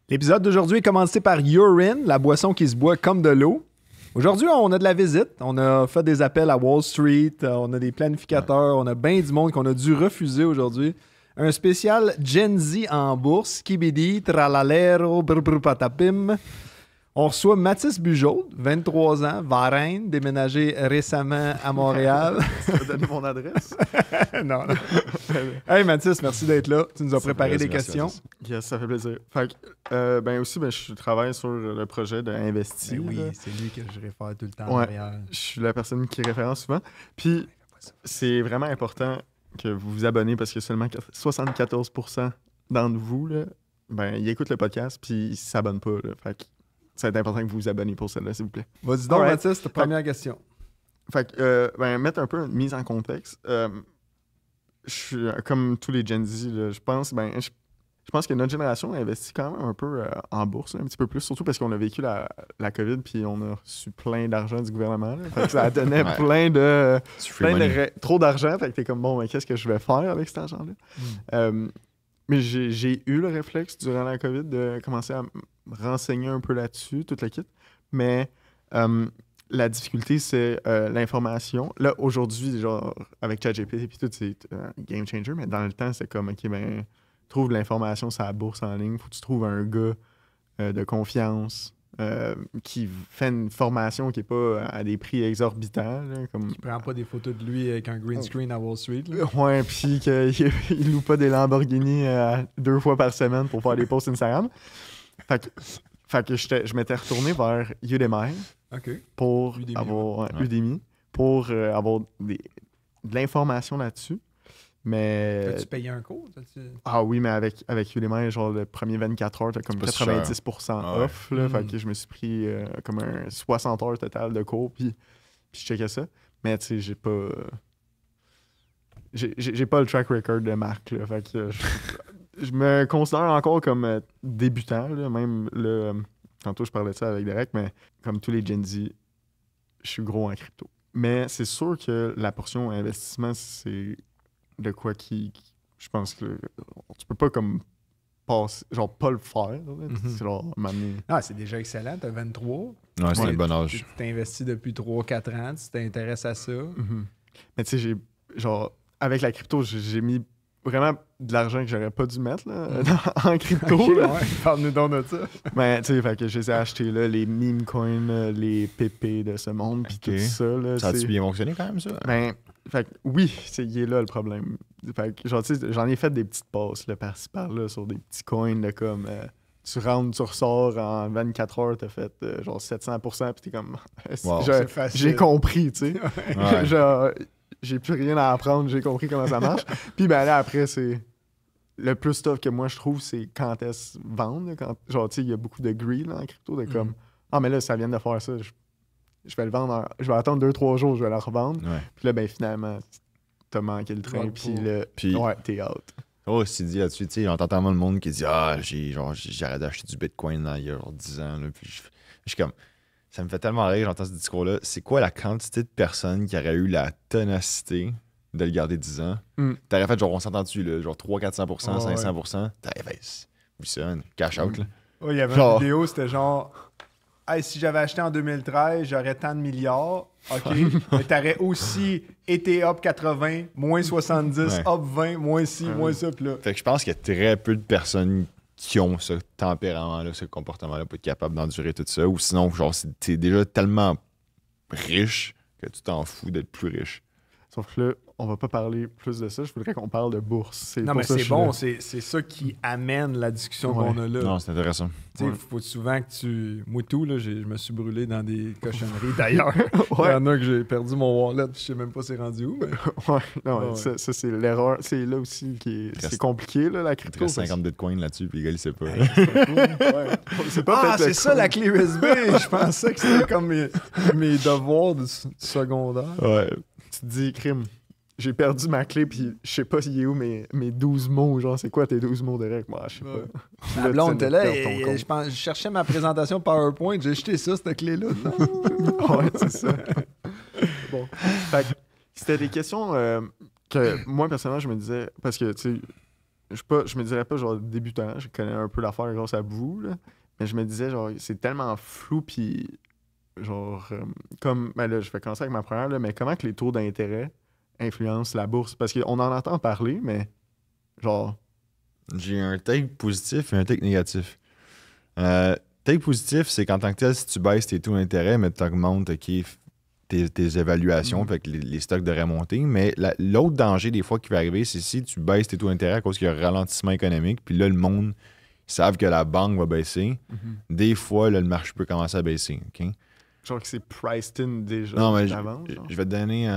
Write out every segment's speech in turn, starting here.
L'épisode d'aujourd'hui est commencé par Urine, la boisson qui se boit comme de l'eau. Aujourd'hui, on a de la visite. On a fait des appels à Wall Street, on a des planificateurs, on a bien du monde qu'on a dû refuser aujourd'hui. Un spécial Gen Z en bourse, Kibidi, Tralalero, Brr Patapim. On reçoit Mathis Bugeaud, 23 ans, Varennes, déménagé récemment à Montréal. Tu vas donner mon adresse? Non. Hey Mathis, merci d'être là. Tu nous as préparé des Merci, questions. Yes, ça fait plaisir. Fait que, je travaille sur le projet d'Investi. Ben oui, là. c'est lui que je réfère tout le temps Ouais. derrière. Je suis la personne qui référence souvent. Puis, c'est vraiment important que vous vous abonnez parce que seulement 74% d'entre vous, là, ils écoutent le podcast puis ils s'abonnent pas. Là. Fait que c'est important que vous vous abonnez pour celle-là, s'il vous plaît. Vas-y donc, Alright. Mathis, ta première question. Fait que, mettre un peu une mise en contexte. Je suis comme tous les Gen Z, là, je pense que notre génération a investi quand même un peu en bourse, là, un petit peu plus, surtout parce qu'on a vécu la COVID puis on a reçu plein d'argent du gouvernement. Là. Fait que ça donnait Ouais. trop d'argent. Fait que t'es comme, bon, mais qu'est-ce que je vais faire avec cet argent-là? Mais j'ai eu le réflexe durant la COVID de commencer à me renseigner un peu là-dessus, toute la kit. Mais la difficulté, c'est l'information. Là, aujourd'hui, genre, avec ChatGPT et tout, c'est un game changer, mais dans le temps, c'est comme, OK, trouve de l'information sur la bourse en ligne. Faut que tu trouves un gars de confiance qui fait une formation qui n'est pas à des prix exorbitants. Là, comme... Il prend pas des photos de lui avec un green screen à Wall Street. Là. Ouais, puis qu'il loue pas des Lamborghini 2 fois par semaine pour faire des posts Instagram. Fait que je m'étais retourné vers Udemy OK. pour Udemy, avoir Udemy pour avoir de l'information là-dessus. Mais As-tu payé un cours? ah oui, mais avec Udemy, genre le premier 24 heures, t'as comme C'est pas 90% off. Là, Fait que je me suis pris comme un 60 heures total de cours, puis je checkais ça. Mais tu sais, j'ai pas... J'ai pas le track record de Marc, là. Fait que je me considère encore comme débutant, là. Même là, tantôt je parlais de ça avec Derek, mais comme tous les Gen Z, je suis gros en crypto. Mais c'est sûr que la portion investissement, c'est de quoi je pense que tu peux pas comme passer, genre pas le faire. Là. C'est genre m'amener. Ah, c'est déjà excellent. T'as 23. Ouais, c'est Ouais. un bon Tu âge. t'investis depuis 3-4 ans. Tu t'intéresses à ça. Mais tu sais, avec la crypto, j'ai mis vraiment de l'argent que j'aurais pas dû mettre là, en crypto. OK, là. ouais. Parle-nous donc de ça. Mais tu sais, fait que je les ai achetés là, les meme coins, les PP de ce monde, puis Ok. tout ça. Là, Ça a-tu c'est- bien fonctionné quand même, ça? Fait que oui, il est là le problème. Fait que, genre, tu sais, j'en ai fait des petites passes là, par-ci par-là sur des petits coins de comme tu rentres, tu ressors en 24 heures, t'as fait genre 700%, puis t'es comme Wow. C'est facile. j'ai compris, tu sais. Ouais. Genre, j'ai plus rien à apprendre, j'ai compris comment ça marche. Puis ben là, après, c'est le plus tough que moi je trouve, c'est quand est-ce vendre. Là, quand, genre, tu sais, il y a beaucoup de greed là, en crypto, de comme ah, mais là, ça vient de faire ça. Je vais le vendre, je vais attendre 2-3 jours, je vais la revendre. Ouais. Puis là, ben finalement, t'as manqué le train, Ouais, puis pour- là, Puis- ouais, t'es out. Oh, c'est dit là-dessus, tu sais, j'entends tellement le monde qui dit ah, j'ai arrêté d'acheter du Bitcoin là, il y a genre 10 ans. Là, puis je suis comme, ça me fait tellement rire, j'entends ce discours-là. C'est quoi la quantité de personnes qui auraient eu la ténacité de le garder 10 ans? T'aurais fait genre, on s'entend dessus, là, genre 300-400%, Ouais, 500%. T'aurais fait, oui, ça, cash out, là. Ouais, il y avait Genre- une vidéo, c'était genre hey, si j'avais acheté en 2013, j'aurais tant de milliards. OK. Mais t'aurais aussi été up 80, moins 70, Ouais. up 20, moins ci, moins ça. Puis là, Fait que je pense qu'il y a très peu de personnes qui ont ce tempérament-là, ce comportement-là pour être capable d'endurer tout ça. Ou sinon, genre, t'es déjà tellement riche que tu t'en fous d'être plus riche. Sauf que là, on va pas parler plus de ça. Je voudrais qu'on parle de bourse. non, pour mais ça que c'est je bon, suis c'est ça qui amène la discussion Ouais. qu'on a là. Non, c'est intéressant. Tu sais, Ouais. faut souvent que tu. Moi, tout, là, je me suis brûlé dans des cochonneries. D'ailleurs, il Ouais. y en a que j'ai perdu mon wallet, puis je sais même pas c'est rendu où. Mais... là. Ouais, non, Ouais. ça c'est l'erreur. C'est là aussi qui est. Reste- C'est compliqué, là, la Il te crypto. reste parce- 50 bitcoins là-dessus, puis le gars, il sait pas. Ouais. C'est pas Ah, peut-être le c'est ça coin. la clé USB! Je pensais que c'était comme mes devoirs du secondaire. Ouais. Tu te dis, crime, j'ai perdu ma clé, puis je sais pas s'il est où mes 12 mots. Genre, c'est quoi tes 12 mots, Derek? Moi, je sais Ouais. pas. La blonde était là tu viens de et perdre ton je, pense, je cherchais ma présentation PowerPoint, j'ai jeté ça, cette clé-là. Non. compte. Ouais, c'est ça. Bon. Fait que c'était des questions que moi, personnellement, je me disais, parce que, tu sais, je me dirais pas genre débutant, je connais un peu l'affaire grâce à vous, là, mais je me disais genre c'est tellement flou puis genre comme ben là je vais commencer avec ma première là, mais comment que les taux d'intérêt influencent la bourse parce qu'on en entend parler mais genre J'ai un take positif et un take négatif. Take positif, c'est qu'en tant que tel, si tu baisses tes taux d'intérêt, mais tu augmentes tes évaluations, fait que les stocks devraient monter. Mais l'autre danger, des fois, qui va arriver, c'est si tu baisses tes taux d'intérêt à cause qu'il y a un ralentissement économique, puis là, le monde, ils savent que la banque va baisser. Des fois, là, le marché peut commencer à baisser. OK? genre que c'est priced in déjà Non, mais d'avance, je vais te donner.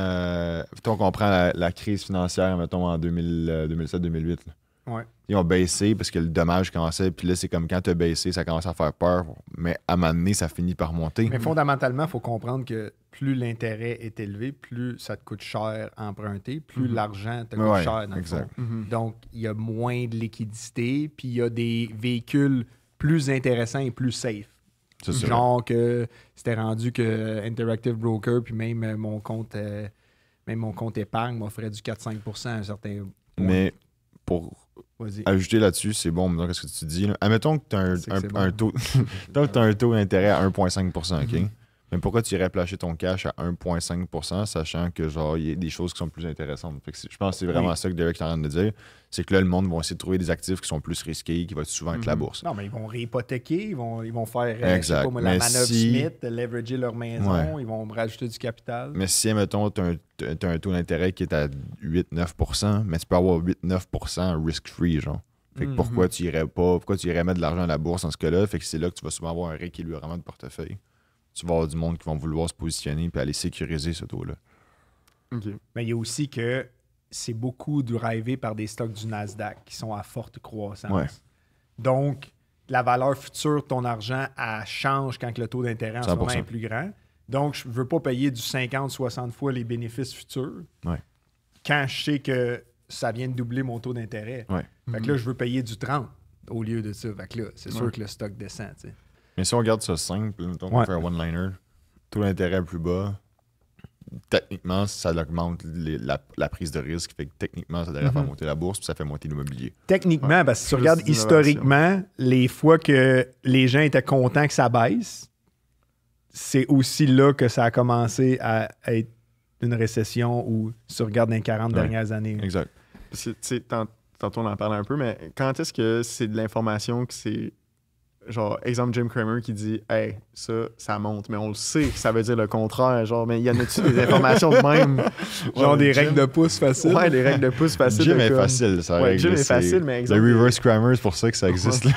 Mettons qu'on prend la crise financière, mettons, en 2007-2008. Ouais. Ils ont baissé parce que le dommage commençait. Puis là, c'est comme quand tu as baissé, ça commence à faire peur. Mais à un moment donné, ça finit par monter. Mais fondamentalement, il faut comprendre que plus l'intérêt est élevé, plus ça te coûte cher à emprunter, plus l'argent te coûte cher dans le fond. Donc, il y a moins de liquidité, puis il y a des véhicules plus intéressants et plus safe. C'est sûr. Genre que c'était rendu que Interactive Broker, puis même mon compte épargne m'offrait du 4-5% à un certain point. Mais pour Vas-y. ajouter là-dessus, c'est bon, maintenant, qu'est-ce que tu dis? Là? Admettons que tu as un taux un taux d'intérêt à 1,5%, OK? Mais pourquoi tu irais placer ton cash à 1,5%, sachant que genre il y a des choses qui sont plus intéressantes? Fait que je pense que c'est vraiment ça que Derek est en train de dire. C'est que là, le monde va essayer de trouver des actifs qui sont plus risqués, qui vont être souvent avec la bourse. Non, mais ils vont réhypothéquer, ils vont faire je sais Exact. pas moi, la Mais manœuvre si- Smith, de leverager leur maison, ils vont rajouter du capital. Mais si, mettons, tu as un taux d'intérêt qui est à 8-9%, mais tu peux avoir 8-9% risk-free, genre. Fait que pourquoi tu irais mettre de l'argent à la bourse dans ce cas-là? Fait que c'est là que tu vas souvent avoir un rééquilibrement de portefeuille. Tu vas avoir du monde qui vont vouloir se positionner et aller sécuriser ce taux-là. OK. Mais il y a aussi que c'est beaucoup drivé par des stocks du Nasdaq qui sont à forte croissance. Ouais. Donc, la valeur future de ton argent, elle change quand le taux d'intérêt en ce moment 100%. est plus grand. Donc, je ne veux pas payer du 50-60 fois les bénéfices futurs Ouais. quand je sais que ça vient de doubler mon taux d'intérêt. Ouais. Fait que là, je veux payer du 30 au lieu de ça. Fait que là, c'est sûr Ouais. que le stock descend. Tu sais. Mais si on regarde ça simple, mettons qu'on fait un one-liner, taux d'intérêt plus bas, techniquement, ça augmente la prise de risque. Fait que techniquement, ça devrait faire monter la bourse puis ça fait monter l'immobilier. Techniquement, parce que si tu Plus regardes d'innovation. historiquement, les fois que les gens étaient contents que ça baisse, c'est aussi là que ça a commencé à être une récession ou si tu regardes dans les 40 dernières années. Exact. Parce que, tu sais, tantôt on en parlait un peu, mais quand est-ce que c'est de l'information que c'est. Genre, exemple Jim Cramer qui dit « Hey, ça monte », mais on le sait que ça veut dire le contraire. Genre, mais y en a-tu des informations de même? Genre des Jim- règles de pouce faciles. Ouais, des règles de pouce faciles. Jim de est comme- facile, ça Ouais, règle. Jim est c'est- facile, mais exemple. Le reverse grammar, c'est pour ça que ça existe. là.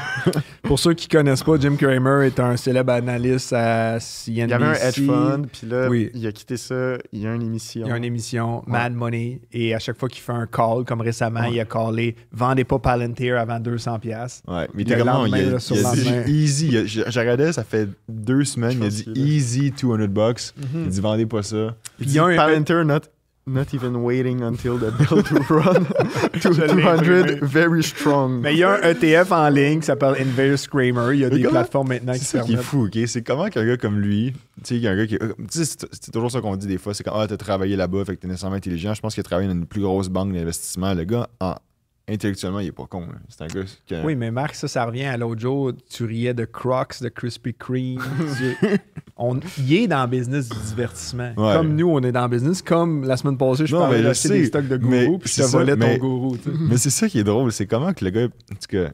Pour ceux qui ne connaissent pas, Jim Cramer est un célèbre analyste à CNBC. Il y avait un hedge fund, puis là, Oui. il a quitté ça. Il y a une émission. Il y a une émission, Mad Money, et à chaque fois qu'il fait un call, comme récemment, il a callé « Vendez pas Palantir avant 200$. Ouais, mais Le comment lendemain, il a là, sur dit le lendemain. easy. J'ai regardé, ça fait 2 semaines, il a pense dit qu'il est là. easy $200. Il dit vendez pas ça. Il Il dit y a un- Palantir not even waiting until the bill to run to Je l'ai 200, imprimé. very strong. Mais il y a un ETF en ligne qui s'appelle Inverse Kramer. Il y a Mais des comment- plateformes maintenant qui C'est ça qui est permettent. fou, ok? C'est comment qu'un gars comme lui, tu sais, qu'il y a un gars qui. Tu sais, c'est toujours ça qu'on dit des fois, c'est quand t'as travaillé là-bas, fait que t'es nécessairement intelligent. Je pense qu'il a travaillé dans une plus grosse banque d'investissement. Le gars, intellectuellement, il est pas con. là. C'est un gars qui. Oui, mais Marc, ça revient à l'autre jour. Tu riais de Crocs, de Krispy Kreme. Il est dans le business du divertissement. Ouais. Comme nous, on est dans le business. Comme la semaine passée, je Non, parlais mais je d'acheter sais, des stocks de mais gourou, puis je c'est te ça, volais mais- ton gourou. tu sais. Mais c'est ça qui est drôle, c'est comment que le gars. En tout cas,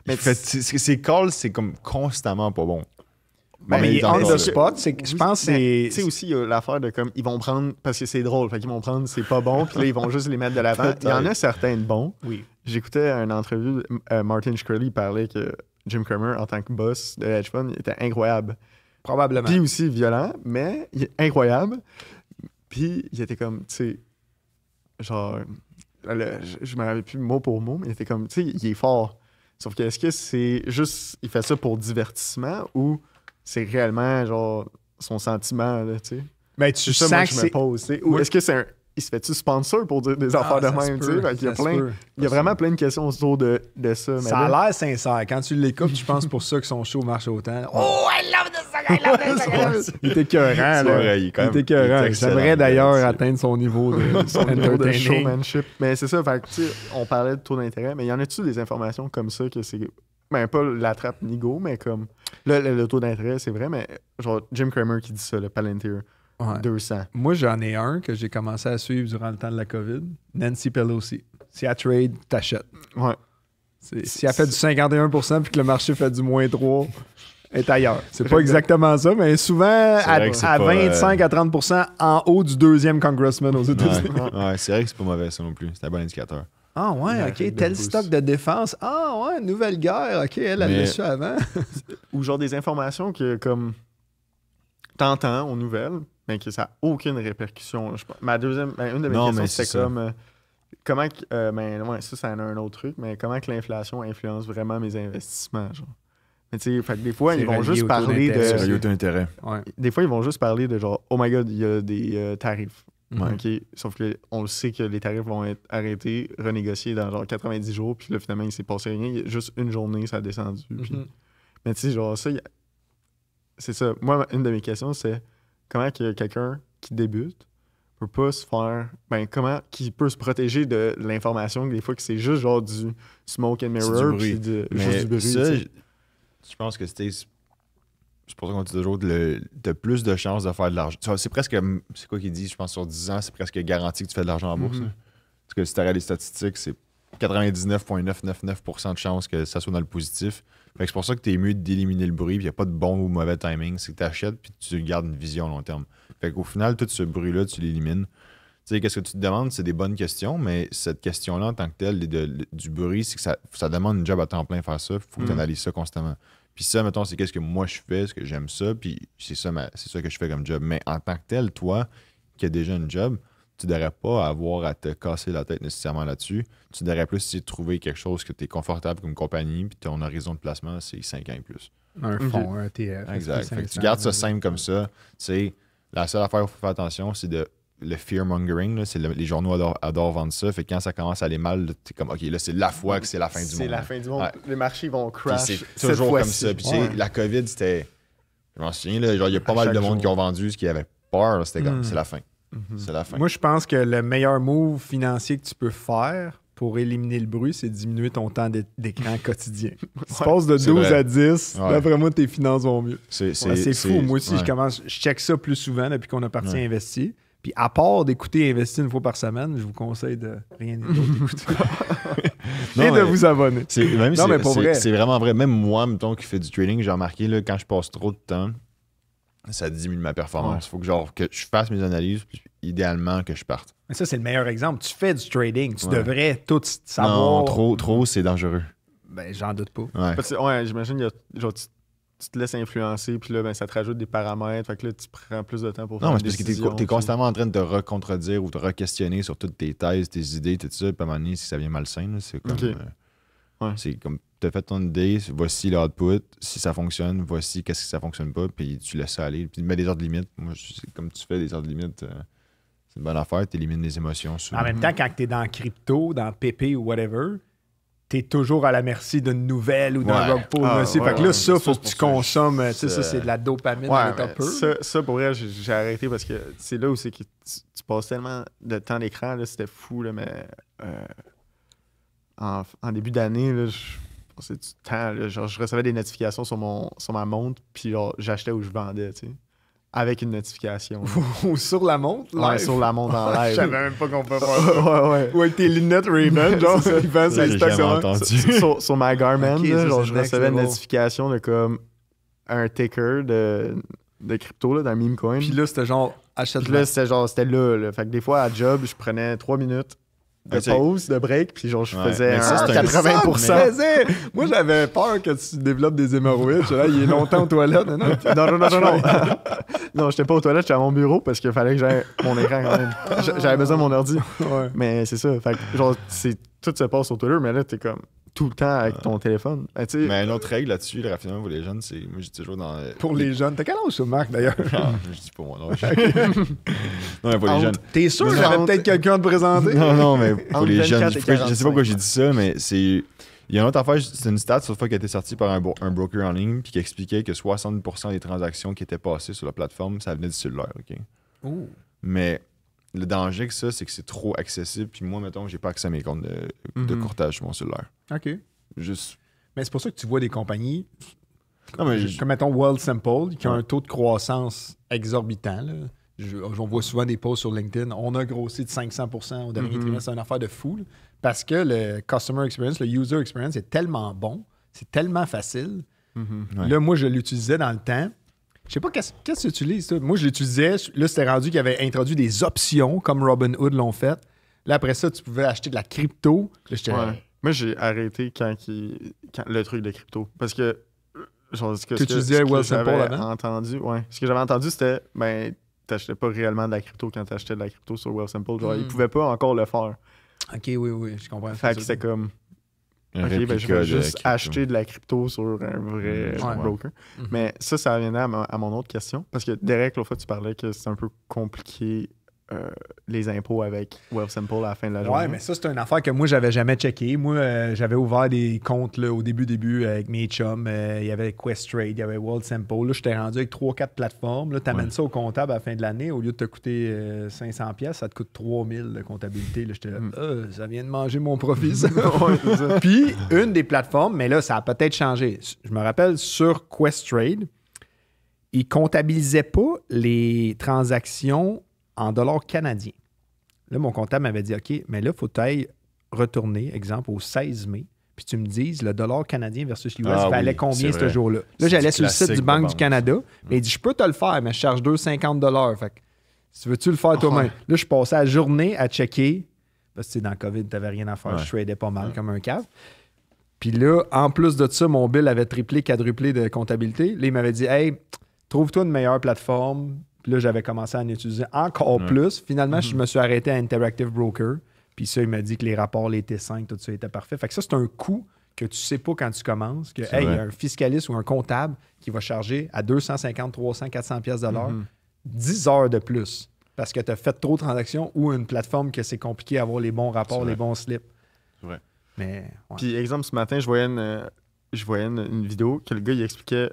Mais il fait, ses calls, c'est comme constamment pas bon. Ouais, mais il est on dans- the spot. Je pense que Mais, c'est. tu sais aussi, il y a l'affaire de comme, ils vont prendre, parce que c'est drôle, fait qu'ils vont prendre, c'est pas bon, puis là, ils vont juste les mettre de l'avant. Il y en a certains de bons. Oui. J'écoutais une entrevue, Martin Shkreli parlait que Jim Cramer, en tant que boss de hedge fund, il était incroyable. Probablement. Puis aussi violent, mais il est incroyable. Puis il était comme, tu sais, genre, je me rappelle plus mot pour mot, mais il était comme, tu sais, il est fort. Sauf que est-ce que c'est juste, il fait ça pour divertissement ou c'est réellement, genre, son sentiment, là, tu sais? Mais tu C'est ça, moi, sens que que je me c'est. pose, tu sais. Ou Moi- est-ce que c'est il se fait-tu sponsor pour dire des affaires de même, tu sais? Fait qu'il y a il y a vraiment plein de questions autour de ça. Ça a l'air sincère. Quand tu l'écoutes, tu penses pour ça que son show marche autant. Oh, I love this song, I love this song. Il était écœurant, là. Il était écœurant. J'aimerais d'ailleurs atteindre son niveau de showmanship. Mais c'est ça, fait que, tu sais, on parlait de taux d'intérêt, mais y en a-tu des informations comme ça que c'est... Ben, pas la trappe Nigo, mais comme... Le taux d'intérêt, c'est vrai, mais genre Jim Cramer qui dit ça, le Palantir. Ouais. 200. Moi, j'en ai un que j'ai commencé à suivre durant le temps de la COVID. Nancy Pelosi. Si elle trade, t'achètes. Ouais. Si elle fait du 51% puis que le marché fait du moins 3%, elle est ailleurs. C'est pas exactement ça, mais souvent à 25 à 30% en haut du deuxième congressman aux États-Unis. Ouais, c'est vrai que c'est pas mauvais ça non plus. C'est un bon indicateur. Ah ouais, ok. Tel stock de défense. Ah ouais, nouvelle guerre. Ok, elle l'a su avant. Ou genre des informations que comme t'entends aux nouvelles, mais que ça n'a aucune répercussion. Une de mes questions, c'était comme comment ça en a un autre truc, mais comment que l'inflation influence vraiment mes investissements, genre. Mais tu sais, fait que des fois, ils vont juste parler d'intérêt. Ouais. Des fois, ils vont juste parler de genre, oh my god, il y a des tarifs. Okay. Sauf qu'on le sait que les tarifs vont être arrêtés, renégociés dans genre 90 jours, puis là, finalement, il s'est passé rien. Il y a juste une journée, ça a descendu. Puis... Mais tu sais, genre, ça, c'est ça. Moi, une de mes questions, c'est comment que quelqu'un qui débute peut pas se faire... Ben, comment qu'il peut se protéger de l'information, des fois que c'est juste genre du smoke and mirror, puis juste du bruit. Ça, je pense que c'était... C'est pour ça qu'on dit toujours de plus de chances de faire de l'argent. C'est presque... C'est quoi qu'il dit? Je pense sur 10 ans, c'est presque garanti que tu fais de l'argent en bourse. Parce que si tu regardes les statistiques, c'est 99,999% de chances que ça soit dans le positif. Fait que c'est pour ça que tu es mieux d'éliminer le bruit, puis il n'y a pas de bon ou mauvais timing. C'est que tu achètes, puis tu gardes une vision à long terme. Fait qu'au final, tout ce bruit-là, tu l'élimines. Tu sais, qu'est-ce que tu te demandes? C'est des bonnes questions, mais cette question-là, en tant que telle, du bruit, c'est que ça demande une job à temps plein faire ça. Il faut que tu analyses ça constamment. Puis ça, mettons, c'est qu'est-ce que moi je fais, ce que j'aime ça, puis c'est ça que je fais comme job. Mais en tant que tel, toi, qui as déjà une job, tu ne devrais pas avoir à te casser la tête nécessairement là-dessus. Tu devrais plus essayer de trouver quelque chose que tu es confortable comme compagnie, puis ton horizon de placement, c'est 5 ans et plus. Un fonds, un ETF. Exact. Fait que tu gardes ça simple comme ça. C'est la seule affaire qu'il faut faire attention, c'est le fear-mongering. Là, les journaux adorent vendre ça. Fait que quand ça commence à aller mal, t'es comme, OK, là, c'est la fois que c'est la fin du monde. C'est la fin du monde. Ouais. Les marchés vont crash. Puis c'est toujours comme ça. Puis la COVID, c'était... Je m'en souviens, là, genre, il y a pas mal de monde qui ont vendu, ce qui avait peur. Là, c'était comme, c'est la fin. C'est la fin. Moi, je pense que le meilleur move financier que tu peux faire pour éliminer le bruit, c'est diminuer ton temps d'écran quotidien. Si tu passes de 12 à 10, d'après moi, tes finances vont mieux. C'est fou. Moi aussi, je check ça plus souvent depuis qu'on a parti à investir. Puis à part d'écouter Investir une fois par semaine, je vous conseille de rien écouter. Et de vous abonner. C'est vraiment vrai. Même moi, mettons, qui fais du trading, j'ai remarqué, là, quand je passe trop de temps, ça diminue ma performance. Il faut que je fasse mes analyses, puis idéalement que je parte. Mais ça, c'est le meilleur exemple. Tu fais du trading. Tu devrais tout savoir. Non, trop, c'est dangereux. Ben, j'en doute pas. Ouais, j'imagine, genre, tu te laisses influencer, puis là, ben, ça te rajoute des paramètres. Fait que là, tu prends plus de temps pour faire des décisions. Non, mais c'est parce que t'es constamment en train de te recontredire ou de re-questionner sur toutes tes thèses, tes idées, tout ça. Puis à un moment donné, si ça vient malsain, là, c'est comme... c'est comme, t'as fait ton idée, voici l'output. Si ça fonctionne, voici qu'est-ce que ça fonctionne pas, puis tu laisses ça aller. Puis tu mets des ordres de limite. Moi, comme tu fais des ordres de limite, c'est une bonne affaire. Tu élimines les émotions. En même temps, quand t'es dans crypto, dans PP ou whatever... t'es toujours à la merci d'une nouvelle ou d'un rug pull. Fait que là, ça, faut que tu consommes. Ça, c'est de la dopamine dans le peu. Ça, pour vrai, j'ai arrêté parce que c'est là où c'est que tu passes tellement de temps d'écran. C'était fou, là, mais en début d'année, là, je passais du temps. Là, genre, je recevais des notifications sur ma montre, puis j'achetais ou je vendais, tu sais. Avec une notification. Ou sur la montre? Ouais, sur la montre en live. Je savais même pas qu'on peut faire ça. Ou avec tes lunettes Ray-Ban, genre, ils pensent que c'est entendu. Sur ma Garmin, genre, je recevais une notification de comme un ticker de crypto, là, d'un meme coin. Puis là, c'était genre, achète-le. Puis là, c'était là. Fait que des fois, à job, je prenais 3 minutes de pause, de break, puis genre, je faisais 80%. Moi, j'avais peur que tu développes des hémorroïdes. Là, il est longtemps aux toilettes. Non. Non, j'étais pas aux toilettes, j'étais à mon bureau parce qu'il fallait que j'aie mon écran quand même. J'avais besoin de mon ordi. Mais c'est ça. Fait que, genre, tout se passe sur Twitter, mais là, t'es comme... tout le temps avec ton téléphone. Mais une autre règle là-dessus, le raffinement pour les jeunes, c'est. Moi, je dis toujours dans. Pour les jeunes. T'as quel âge, ça, Marc, d'ailleurs? Non, je dis pas mon âge. Non, mais pour les jeunes. T'es sûr que j'avais peut-être quelqu'un à te présenter? Non, mais pour les jeunes. Je sais pas 45, pourquoi j'ai dit ça, mais c'est. Il y a une autre affaire, c'est une stat sur fois qui a été sortie par un broker en ligne puis qui expliquait que 60% des transactions qui étaient passées sur la plateforme, ça venait du cellulaire, OK? Oh. Mais le danger que ça, c'est que c'est trop accessible. Puis moi, mettons, j'ai pas accès à mes comptes de courtage sur mon cellulaire. OK. Juste. Mais c'est pour ça que tu vois des compagnies Non, mais comme, mettons, World Simple, qui a un taux de croissance exorbitant. Là. J'en vois souvent des posts sur LinkedIn. On a grossi de 500% au dernier trimestre. C'est une affaire de fou. Là, parce que le customer experience, le user experience est tellement bon. C'est tellement facile. Ouais. Là, moi, je l'utilisais dans le temps. Je sais pas qu'est-ce que tu utilises, ça. Moi, je l'utilisais. Là, c'était rendu qu'il avait introduit des options comme Robinhood l'ont fait. Là, après ça, tu pouvais acheter de la crypto. Là, j'étais... Ouais. Moi, j'ai arrêté quand le truc de crypto. Parce que, genre, ce que j'avais entendu, ce que j'avais entendu, c'était, ben, t'achetais pas réellement de la crypto quand t'achetais de la crypto sur Wealthsimple. Genre, ils pouvaient pas encore le faire. OK, oui, je comprends. Fait que c'était comme, OK, ben, je vais juste acheter de la crypto sur un vrai broker. Mais ça revenait à mon autre question. Parce que Derek, l'autre fois, tu parlais que c'est un peu compliqué les impôts avec Wealthsimple à la fin de la journée. Ouais, mais ça, c'est une affaire que moi, j'avais jamais checké. Moi, j'avais ouvert des comptes là, au début avec mes chums. Il y avait Questrade, il y avait Wealthsimple. Là, j'étais rendu avec 3-4 plateformes. Là, tu amènes ça au comptable à la fin de l'année. Au lieu de te coûter 500$, ça te coûte 3000$ de comptabilité. Là, j'étais là, ça vient de manger mon profit, ça. Ouais, c'est ça. Puis, une des plateformes, mais là, ça a peut-être changé. Je me rappelle, sur Questrade, ils ne comptabilisaient pas les transactions en dollars canadiens. Là, mon comptable m'avait dit, OK, mais là, il faut que tu ailles retourner, exemple, au 16 mai, puis tu me dises le dollar canadien versus l'US valait combien ce jour-là. Là, j'allais sur le site du Banque du Canada, mais il dit, je peux te le faire, mais je charge 250$. Fait que, si tu veux-tu le faire toi-même? Là, je passais la journée à checker, parce que dans le COVID, tu n'avais rien à faire, je tradais pas mal comme un cave. Puis là, en plus de ça, mon bill avait triplé, quadruplé de comptabilité. Là, il m'avait dit, hey, trouve-toi une meilleure plateforme. Puis là, j'avais commencé à en utiliser encore plus. Finalement, je me suis arrêté à Interactive Broker. Puis ça, il m'a dit que les rapports, les T5, tout ça était parfait. Fait que ça, c'est un coût que tu sais pas quand tu commences. Que, il y a un fiscaliste ou un comptable qui va charger à 250, 300, 400$ de l'heure 10 heures de plus. Parce que tu as fait trop de transactions ou une plateforme que c'est compliqué à avoir les bons rapports, les bons slips. C'est vrai. Mais, Puis, exemple, ce matin, je voyais une vidéo que le gars, il expliquait.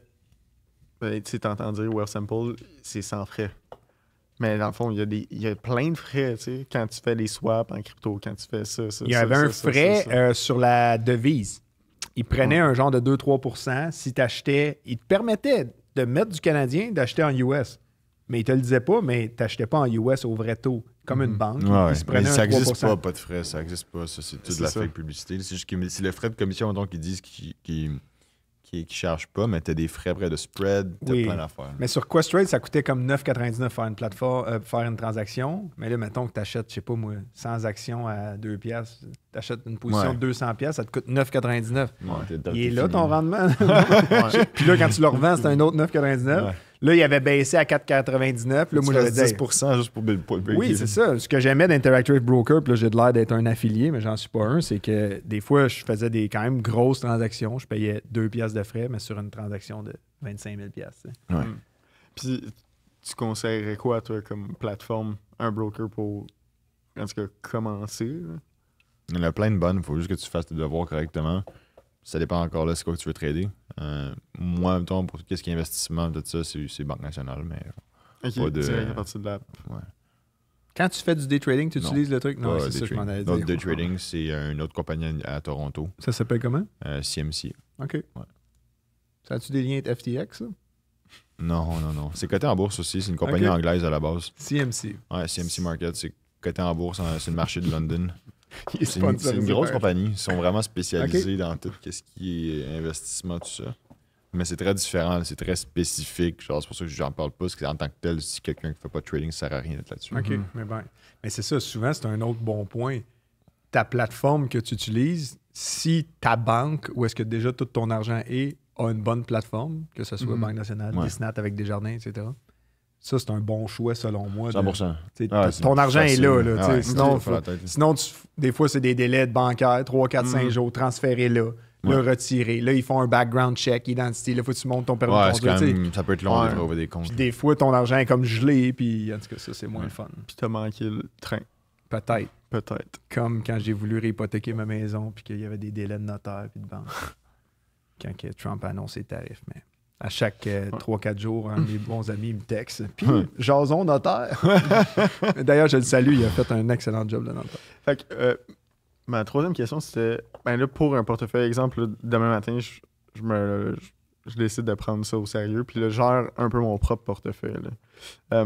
Ben, tu sais, t'entends dire Wealthsimple, c'est sans frais. Mais dans le fond, il y a plein de frais, tu sais, quand tu fais les swaps en crypto, quand tu fais ça. Il y avait un frais sur la devise. Il prenait un genre de 2-3%. Si tu achetais, il te permettait de mettre du Canadien, d'acheter en US. Mais il te le disait pas, mais tu n'achetais pas en US au vrai taux, comme une banque. Ouais, se prenait mais ça n'existe 3%. pas de frais. Ça n'existe pas. Ça, c'est toute de la fake publicité. C'est juste que c'est le frais de commission donc ils disent qu'ils ne chargent pas, mais tu as des frais près de spread, tu as plein d'affaires. Mais sur Questrade, ça coûtait comme 9,99$ faire une plateforme, faire une transaction. Mais là, mettons que tu achètes, je sais pas moi, 100 actions à 2$, tu achètes une position de 200$, ça te coûte 9,99$. Il est là ton rendement. Puis là, quand tu le revends, c'est un autre 9,99$. Ouais. Là, il avait baissé à 4,99$. Là, moi, j'avais dit 10% juste pour le oui, c'est ça. Ce que j'aimais d'Interactive Broker, puis là, j'ai de l'air d'être un affilié, mais j'en suis pas un, c'est que des fois, je faisais des quand même grosses transactions. Je payais 2$ de frais, mais sur une transaction de 25 000$. Ouais. Puis, tu conseillerais quoi, toi, comme plateforme, un broker pour, en tout cas, commencer? Là? Il y en a plein de bonnes. Il faut juste que tu fasses tes devoirs correctement. Ça dépend encore là, c'est quoi que tu veux trader. Moi, mettons, pour tout ce qui est investissement, tout ça, c'est Banque Nationale, mais pas de... à partir de l'app. Ouais. Quand tu fais du day trading, tu utilises le truc? Non, c'est ça que je m'en allais dire. Day trading, c'est une autre compagnie à Toronto. Ça s'appelle comment? CMC. OK. Ouais. Ça a-tu des liens avec FTX, ça? Non. C'est coté en bourse aussi. C'est une compagnie anglaise à la base. CMC. Ouais, CMC Market, c'est coté en bourse. C'est le marché de London. C'est une grosse compagnie. Ils sont vraiment spécialisés dans tout ce qui est investissement, tout ça. Mais c'est très différent, c'est très spécifique. Genre, c'est pour ça que j'en parle pas, parce qu'en tant que tel, si quelqu'un qui fait pas de trading, ça sert à rien d'être là-dessus. OK, mais c'est ça, souvent, c'est un autre bon point. Ta plateforme que tu utilises, si ta banque, où est-ce que déjà tout ton argent est, a une bonne plateforme, que ce soit Banque Nationale, Desnat avec Desjardins, etc., Ça, c'est un bon choix, selon moi. 100%. Ton argent est là. Sinon, des fois, c'est des délais de bancaire, 3, 4, 5 jours, transférer là, le retirer. Là, ils font un background check, identité. Là, il faut que tu montes ton permis de conduire. Ça peut être long de trouver des comptes. Puis des fois, ton argent est comme gelé, puis en tout cas, ça, c'est moins le fun. Puis t'as manqué le train. Peut-être. Comme quand j'ai voulu réhypothéquer ma maison, puis qu'il y avait des délais de notaire, puis de banque. Quand Trump a annoncé les tarifs, mais... À chaque 3-4 jours, un de mes bons amis me texte. Puis, Jason notaire. D'ailleurs, je le salue, il a fait un excellent job de notaire. Fait que, ma troisième question, c'était, là, pour un portefeuille, exemple, là, demain matin, je décide de prendre ça au sérieux, puis là, je gère un peu mon propre portefeuille. Tu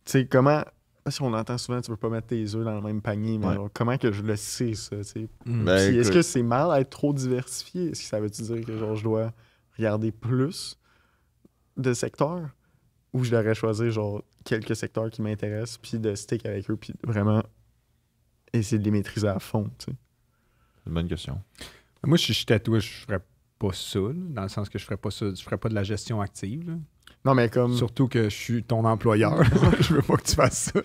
sais, comment, si on entend souvent, tu veux pas mettre tes œufs dans le même panier, mais alors, comment que je le sais, ça, tu sais? Est-ce que c'est mal à être trop diversifié? Est-ce que ça veut-tu dire que, genre, je dois regarder plus de secteurs ou je devrais choisir genre quelques secteurs qui m'intéressent puis de stick avec eux puis vraiment essayer de les maîtriser à fond, tu sais. C'est une bonne question. Moi, si j'étais toi, je ferais pas ça, là, dans le sens que je ferais pas ça, je ferais pas de la gestion active. Là. Non, mais comme... Surtout que je suis ton employeur. Je veux pas que tu fasses ça.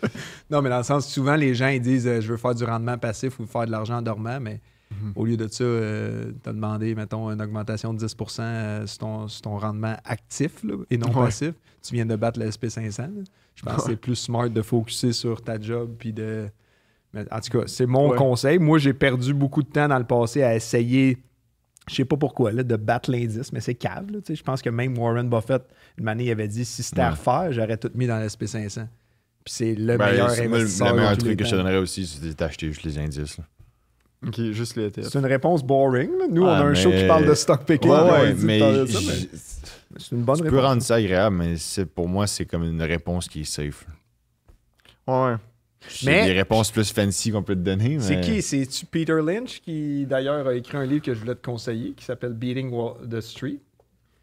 Non, mais dans le sens, souvent, les gens, ils disent je veux faire du rendement passif ou faire de l'argent en dormant, mais au lieu de ça, tu as demandé, mettons, une augmentation de 10% sur ton rendement actif là, et non passif. Tu viens de battre le SP500. Là. Je pense que c'est plus smart de focuser sur ta job. Puis de... Mais, en tout cas, c'est mon conseil. Moi, j'ai perdu beaucoup de temps dans le passé à essayer, je sais pas pourquoi, là, de battre l'indice, mais c'est cave. Là, je pense que même Warren Buffett, une année, il avait dit si c'était à refaire, j'aurais tout mis dans le SP500. Puis c'est le meilleur investisseur. Le meilleur truc que je te donnerais aussi, c'est d'acheter juste les indices. Là. OK, juste les ETF. C'est une réponse boring. Là. Nous, on a un show qui parle de stock picking. Mais c'est une bonne réponse. Tu peux rendre ça agréable, mais pour moi, c'est comme une réponse qui est safe. Ouais. C'est des réponses plus fancy qu'on peut te donner. C'est qui? C'est-tu Peter Lynch qui, d'ailleurs, a écrit un livre que je voulais te conseiller qui s'appelle Beating the Street,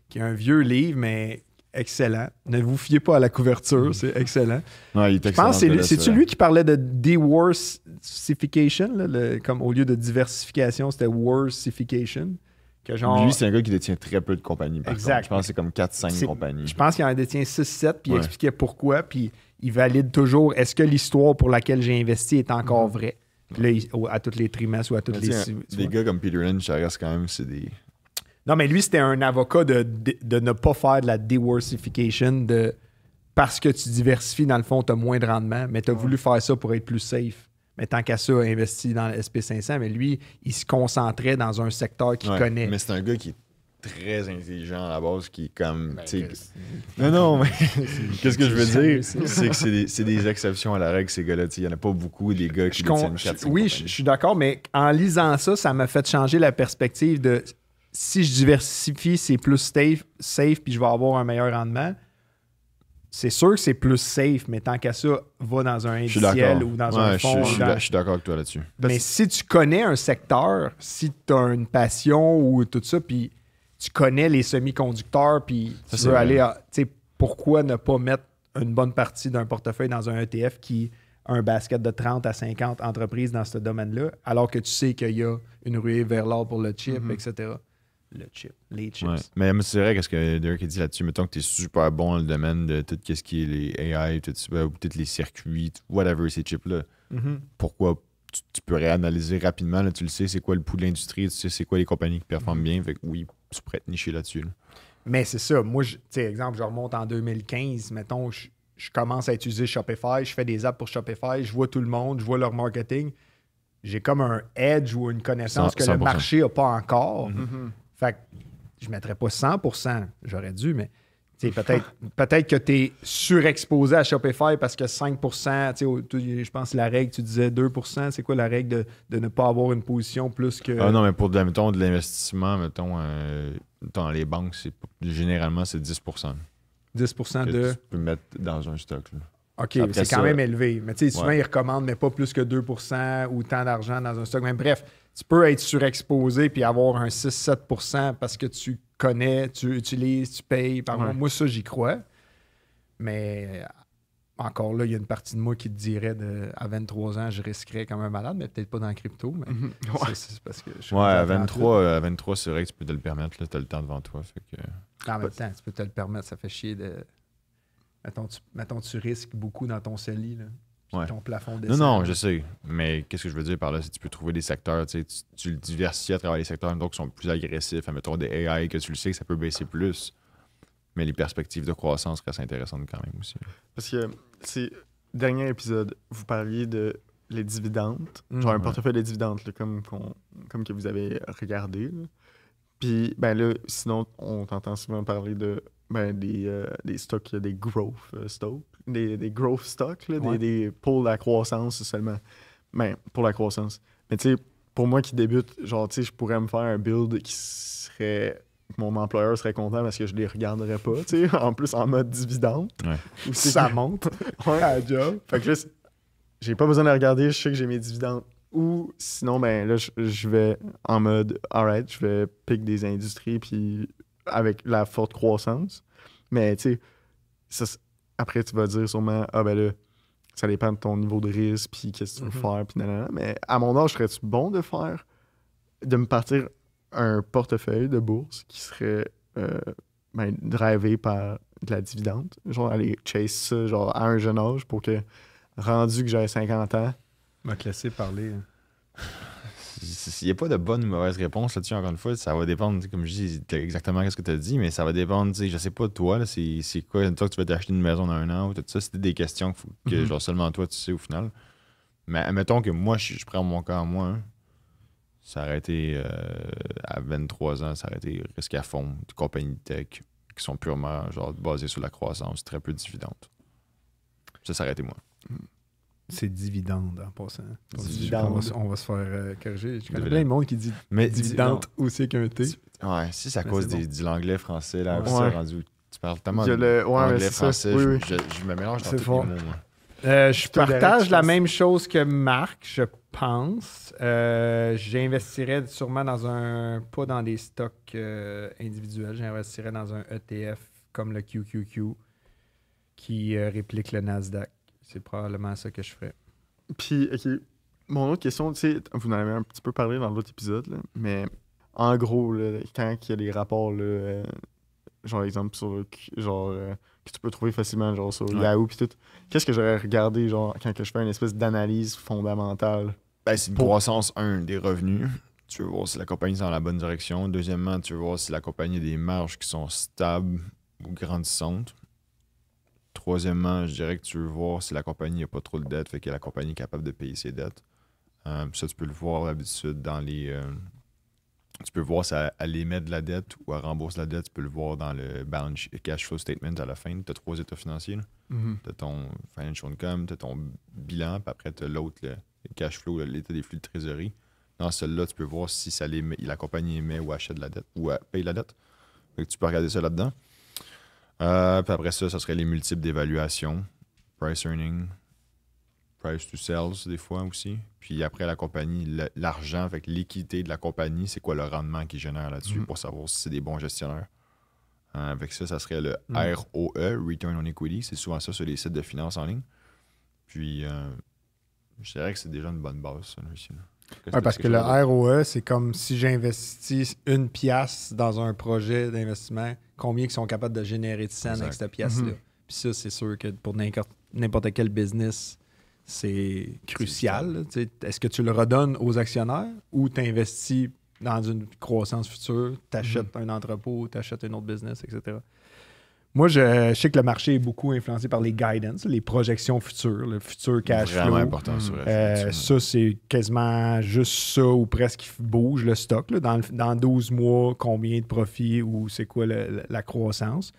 qui est un vieux livre, mais excellent. Ne vous fiez pas à la couverture, c'est excellent. Ouais, il est excellent. Je pense que c'est-tu lui qui parlait de diversification, comme au lieu de diversification, c'était worsification. Que genre... Lui, c'est un gars qui détient très peu de compagnies. Exact. Je pense que c'est comme 4-5 compagnies. Je pense qu'il en détient 6-7, puis il expliquait pourquoi, puis il valide toujours est-ce que l'histoire pour laquelle j'ai investi est encore vraie. Puis là, à tous les trimestres ou à toutes les... Des gars comme Peter Lynch, ça reste quand même, c'est des... Non, mais lui, c'était un avocat de ne pas faire de la diversification parce que tu diversifies, dans le fond, tu as moins de rendement, mais tu as voulu faire ça pour être plus safe. Mais tant qu'à ça, investi dans le SP500, mais lui, il se concentrait dans un secteur qu'il connaît. Mais c'est un gars qui est très intelligent à la base, qui est comme... Non, mais qu'est-ce que je veux dire? C'est que c'est des exceptions à la règle, ces gars-là. Il n'y en a pas beaucoup des gars qui détiennent 4-5 Oui, je suis d'accord, mais en lisant ça m'a fait changer la perspective de... Si je diversifie, c'est plus safe puis je vais avoir un meilleur rendement. C'est sûr que c'est plus safe, mais tant qu'à ça, va dans un indiciel ou dans un fonds. Je suis d'accord avec toi là-dessus. Mais si tu connais un secteur, si tu as une passion ou tout ça, puis tu connais les semi-conducteurs, puis tu veux aller à... Pourquoi ne pas mettre une bonne partie d'un portefeuille dans un ETF qui a un basket de 30 à 50 entreprises dans ce domaine-là, alors que tu sais qu'il y a une ruée vers l'or pour le chip, etc. Les chips. Ouais. Mais c'est vrai qu'est-ce que Derek a dit là-dessus. Mettons que tu es super bon dans le domaine de tout ce qui est les AI, peut-être les circuits, whatever, ces chips-là. Pourquoi tu peux réanalyser rapidement, là, tu le sais, c'est quoi le pouls de l'industrie, tu sais c'est quoi les compagnies qui performent bien. Fait que oui, tu pourrais être niché là-dessus. Là. Mais c'est ça. Moi, exemple, je remonte en 2015, mettons, je commence à utiliser Shopify, je fais des apps pour Shopify, je vois tout le monde, je vois leur marketing. J'ai comme un edge ou une connaissance que 100%. Le marché n'a pas encore. Fait que je ne mettrais pas 100%, j'aurais dû, mais peut-être que tu es surexposé à Shopify parce que 5%, je pense que la règle, tu disais 2%, c'est quoi la règle de ne pas avoir une position plus que... Ah non, mais pour mettons, de l'investissement, mettons, dans les banques, généralement, c'est 10%. 10% que de... tu peux mettre dans un stock. Là. OK, c'est quand même élevé. Mais souvent, ils recommandent, mais pas plus que 2% ou tant d'argent dans un stock. Mais bref, tu peux être surexposé puis avoir un 6-7% parce que tu connais, tu utilises, tu payes. Moi, ça, j'y crois. Mais encore là, il y a une partie de moi qui te dirait à 23 ans, je risquerais comme un malade, mais peut-être pas dans la crypto. Mais c'est parce que je à 23, c'est vrai que tu peux te le permettre. Tu as le temps devant toi. Fait que... En même temps, tu peux te le permettre. Ça fait chier de... Mettons, tu risques beaucoup dans ton CELI, là. Ouais. Ton plafond descend. Non, je sais. Mais qu'est-ce que je veux dire par là? C'est que tu peux trouver des secteurs, tu le diversifies à travers les secteurs qui sont plus agressifs. Mettons des AI, que tu le sais que ça peut baisser plus. Mais les perspectives de croissance restent intéressantes quand même aussi. Parce que dernier épisode, vous parliez de les dividendes. Genre un portefeuille de dividendes, là, comme que vous avez regardé. Là. Puis, ben là, sinon, on t'entend souvent parler de des stocks, des growth stocks. Des growth stocks, là, pour la croissance seulement. Ben, pour la croissance. Mais tu sais, pour moi qui débute, genre, tu sais, je pourrais me faire un build qui serait... Mon employeur serait content parce que je les regarderais pas, tu sais, en plus en mode dividende. Ouais. Ça monte à la job. Fait que là, j'ai pas besoin de les regarder, je sais que j'ai mes dividendes. Ou sinon, ben là, je vais en mode, alright, je vais pick des industries puis avec la forte croissance. Mais tu sais, après, tu vas dire sûrement, ah ben là, ça dépend de ton niveau de risque puis qu'est-ce que tu veux faire, puis nanana. Mais à mon âge, serais-tu bon de me partir un portefeuille de bourse qui serait drivé par de la dividende? Genre, aller chase ça genre, à un jeune âge pour que, rendu que j'avais 50 ans... m'a te laisser parler. Il n'y a pas de bonne ou mauvaise réponse là-dessus, encore une fois. Ça va dépendre, comme je dis, exactement ce que tu as dit, mais ça va dépendre, je sais pas de toi, là, c'est quoi, toi que tu vas t'acheter une maison dans un an ou tout ça, c'est des questions que genre, seulement toi tu sais au final. Mais admettons que moi, je prends mon cas en moi, hein, ça aurait été, à 23 ans, ça aurait été risque à fond, de compagnies de tech qui sont purement genre basées sur la croissance, très peu dividendes. Ça aurait été moi. C'est dividende en passant. Dividende. On va se faire corriger. Je connais plein de monde qui dit dividende aussi qu'un T. Ouais, si c'est à cause de l'anglais français, là, ouais. Rendu, tu parles tellement anglais français, oui. Je me mélange dans tous les mots, moi. Je partage la même chose que Marc, je pense. J'investirais sûrement pas dans des stocks individuels, j'investirais dans un ETF comme le QQQ qui réplique le Nasdaq. C'est probablement ça que je ferais. Puis, OK, mon autre question, tu sais, vous en avez un petit peu parlé dans l'autre épisode, là, mais en gros, là, quand il y a des rapports, là, genre exemple sur que tu peux trouver facilement genre sur Yahoo pis tout, qu'est-ce que j'aurais regardé genre quand que je fais une espèce d'analyse fondamentale? Ben, c'est une croissance, des revenus. Tu veux voir si la compagnie est dans la bonne direction. Deuxièmement, tu veux voir si la compagnie a des marges qui sont stables ou grandissantes. Troisièmement, je dirais que tu veux voir si la compagnie n'a pas trop de dettes, fait que la compagnie est capable de payer ses dettes. Ça, tu peux le voir d'habitude dans les... tu peux voir si elle émet de la dette ou elle rembourse la dette. Tu peux le voir dans le balance cash flow statement à la fin. Tu as 3 états financiers. Tu as ton financial income, tu as ton bilan, puis après tu as l'autre, le cash flow, l'état des flux de trésorerie. Dans celui-là, tu peux voir si la compagnie émet ou achète de la dette ou paye la dette. Fait que tu peux regarder ça là-dedans. Puis après ça serait les multiples d'évaluation. Price earning, price to sales des fois aussi. Puis après la compagnie, l'argent, fait que l'équité de la compagnie, c'est quoi le rendement qu'ils génèrent là-dessus pour savoir si c'est des bons gestionnaires. Avec ça serait le ROE, Return on Equity. C'est souvent ça sur les sites de finance en ligne. Puis je dirais que c'est déjà une bonne base, ça, aussi. Ouais, parce que le ROE, c'est comme si j'investis 1 piastre dans un projet d'investissement, combien ils sont capables de générer de scène avec cette pièce-là. Puis ça, c'est sûr que pour n'importe quel business, c'est crucial. Est-ce que tu le redonnes aux actionnaires ou tu investis dans une croissance future, tu achètes un entrepôt, tu achètes un autre business, etc. Moi, je sais que le marché est beaucoup influencé par les guidance, les projections futures, le futur cash flow. Vraiment important sur ça, c'est quasiment juste ça ou presque qui bouge le stock. Là. Dans 12 mois, combien de profits ou c'est quoi la croissance.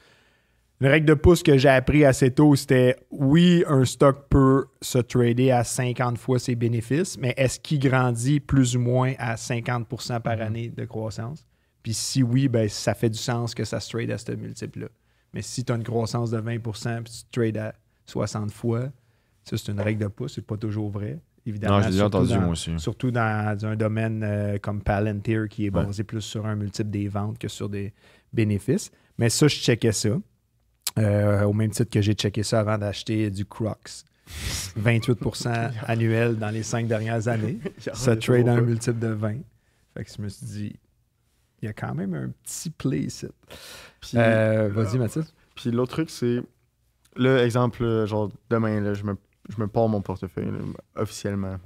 Une règle de pouce que j'ai appris assez tôt, c'était oui, un stock peut se trader à 50 fois ses bénéfices, mais est-ce qu'il grandit plus ou moins à 50% par année de croissance? Puis si oui, ben, ça fait du sens que ça se trade à ce multiple-là. Mais si tu as une croissance de 20% et tu trades à 60 fois, ça, c'est une règle de pouce. C'est pas toujours vrai, évidemment. Non, j'ai déjà entendu, moi aussi. Surtout dans un domaine comme Palantir qui est basé plus sur un multiple des ventes que sur des bénéfices. Mais ça, je checkais ça. Au même titre que j'ai checké ça avant d'acheter du Crocs. 28% annuel dans les 5 dernières années. Ça trade à un multiple de 20. Fait que je me suis dit, il y a quand même un petit play ici. Vas-y, Mathis. Puis l'autre truc, c'est Là, exemple, là, genre, demain, là, je me pars mon portefeuille, là, officiellement.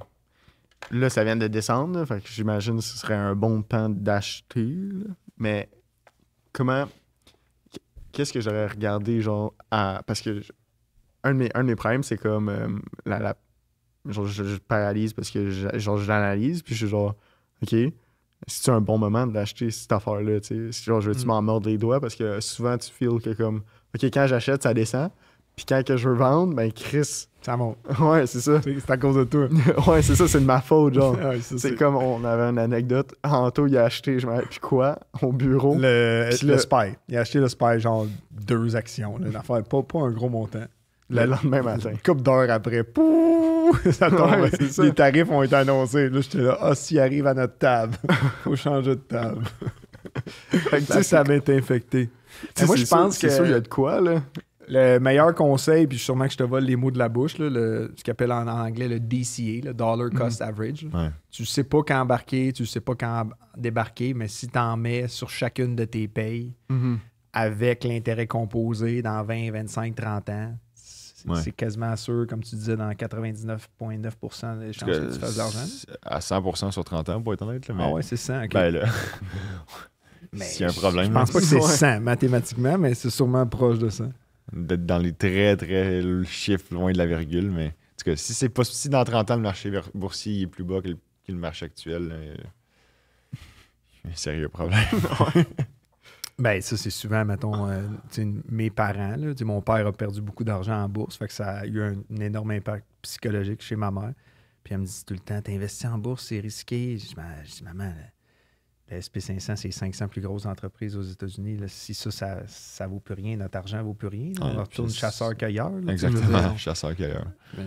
Là, ça vient de descendre, là, fait que j'imagine que ce serait un bon temps d'acheter, là. Mais comment... Qu'est-ce que j'aurais regardé, genre, parce que un de mes problèmes, c'est comme genre, je paralyse parce que genre, je l'analyse, puis je suis genre, OK, c'est-tu un bon moment de l'acheter, cette affaire-là, tu sais? Genre, je veux-tu m'en mordre les doigts? Parce que souvent, tu feels que comme, OK, quand j'achète, ça descend, puis quand que je veux vendre, ben Chris... Ça monte. Ouais, c'est ça. C'est à cause de toi. Ouais, c'est ça, c'est de ma faute, genre. Ouais, ça, c'est comme, on avait une anecdote, Anto, il a acheté, je me rappelle plus quoi, au bureau. Le le- SPY. Il a acheté le SPY, genre 2 actions. Là, une affaire, pas un gros montant. Le lendemain matin. Une couple d'heures après, pouh, ça tombe. Ouais, c'est ça. Les tarifs ont été annoncés. Là, j'étais là, s'il arrive à notre table, faut changer de table. Fait que, Tu sais, ça m'est infecté. tu sais, moi, je c'est sûr- pense c'est sûr, il y a que de quoi, là. le meilleur conseil, puis sûrement que je te vole les mots de la bouche, là, ce qu'ils appellent en anglais le DCA, le Dollar Cost Average. Ouais. Tu sais pas quand embarquer, tu sais pas quand débarquer, mais si tu en mets sur chacune de tes payes, avec l'intérêt composé dans 20, 25, 30 ans, c'est quasiment sûr, comme tu disais, dans 99,9% des chances que tu fasses de l'argent. À 100% sur 30 ans, pour être honnête. Là, mais... Ah ouais, c'est 100. ok. Ben là, Mais s'il y a un problème, je pense pas que c'est Ouais. 100 mathématiquement, mais c'est sûrement proche de ça. d'être dans les très, très chiffres loin de la virgule, mais en tout cas, si dans 30 ans, le marché boursier est plus bas que le marché actuel, là, il y a un sérieux problème. Ben, ça, c'est souvent, mettons, tu sais, mes parents, là, tu sais, mon père a perdu beaucoup d'argent en bourse, fait que ça a eu un énorme impact psychologique chez ma mère. Puis elle me dit tout le temps, t'investis en bourse, c'est risqué. Je dis, maman, la SP500, c'est les 500 plus grosses entreprises aux États-Unis. Là. Si ça vaut plus rien, notre argent vaut plus rien. Là. Ouais, On retourne puis chasseur-cueilleur. là, tu sais, Exactement, je veux chasseur cueilleur. dire.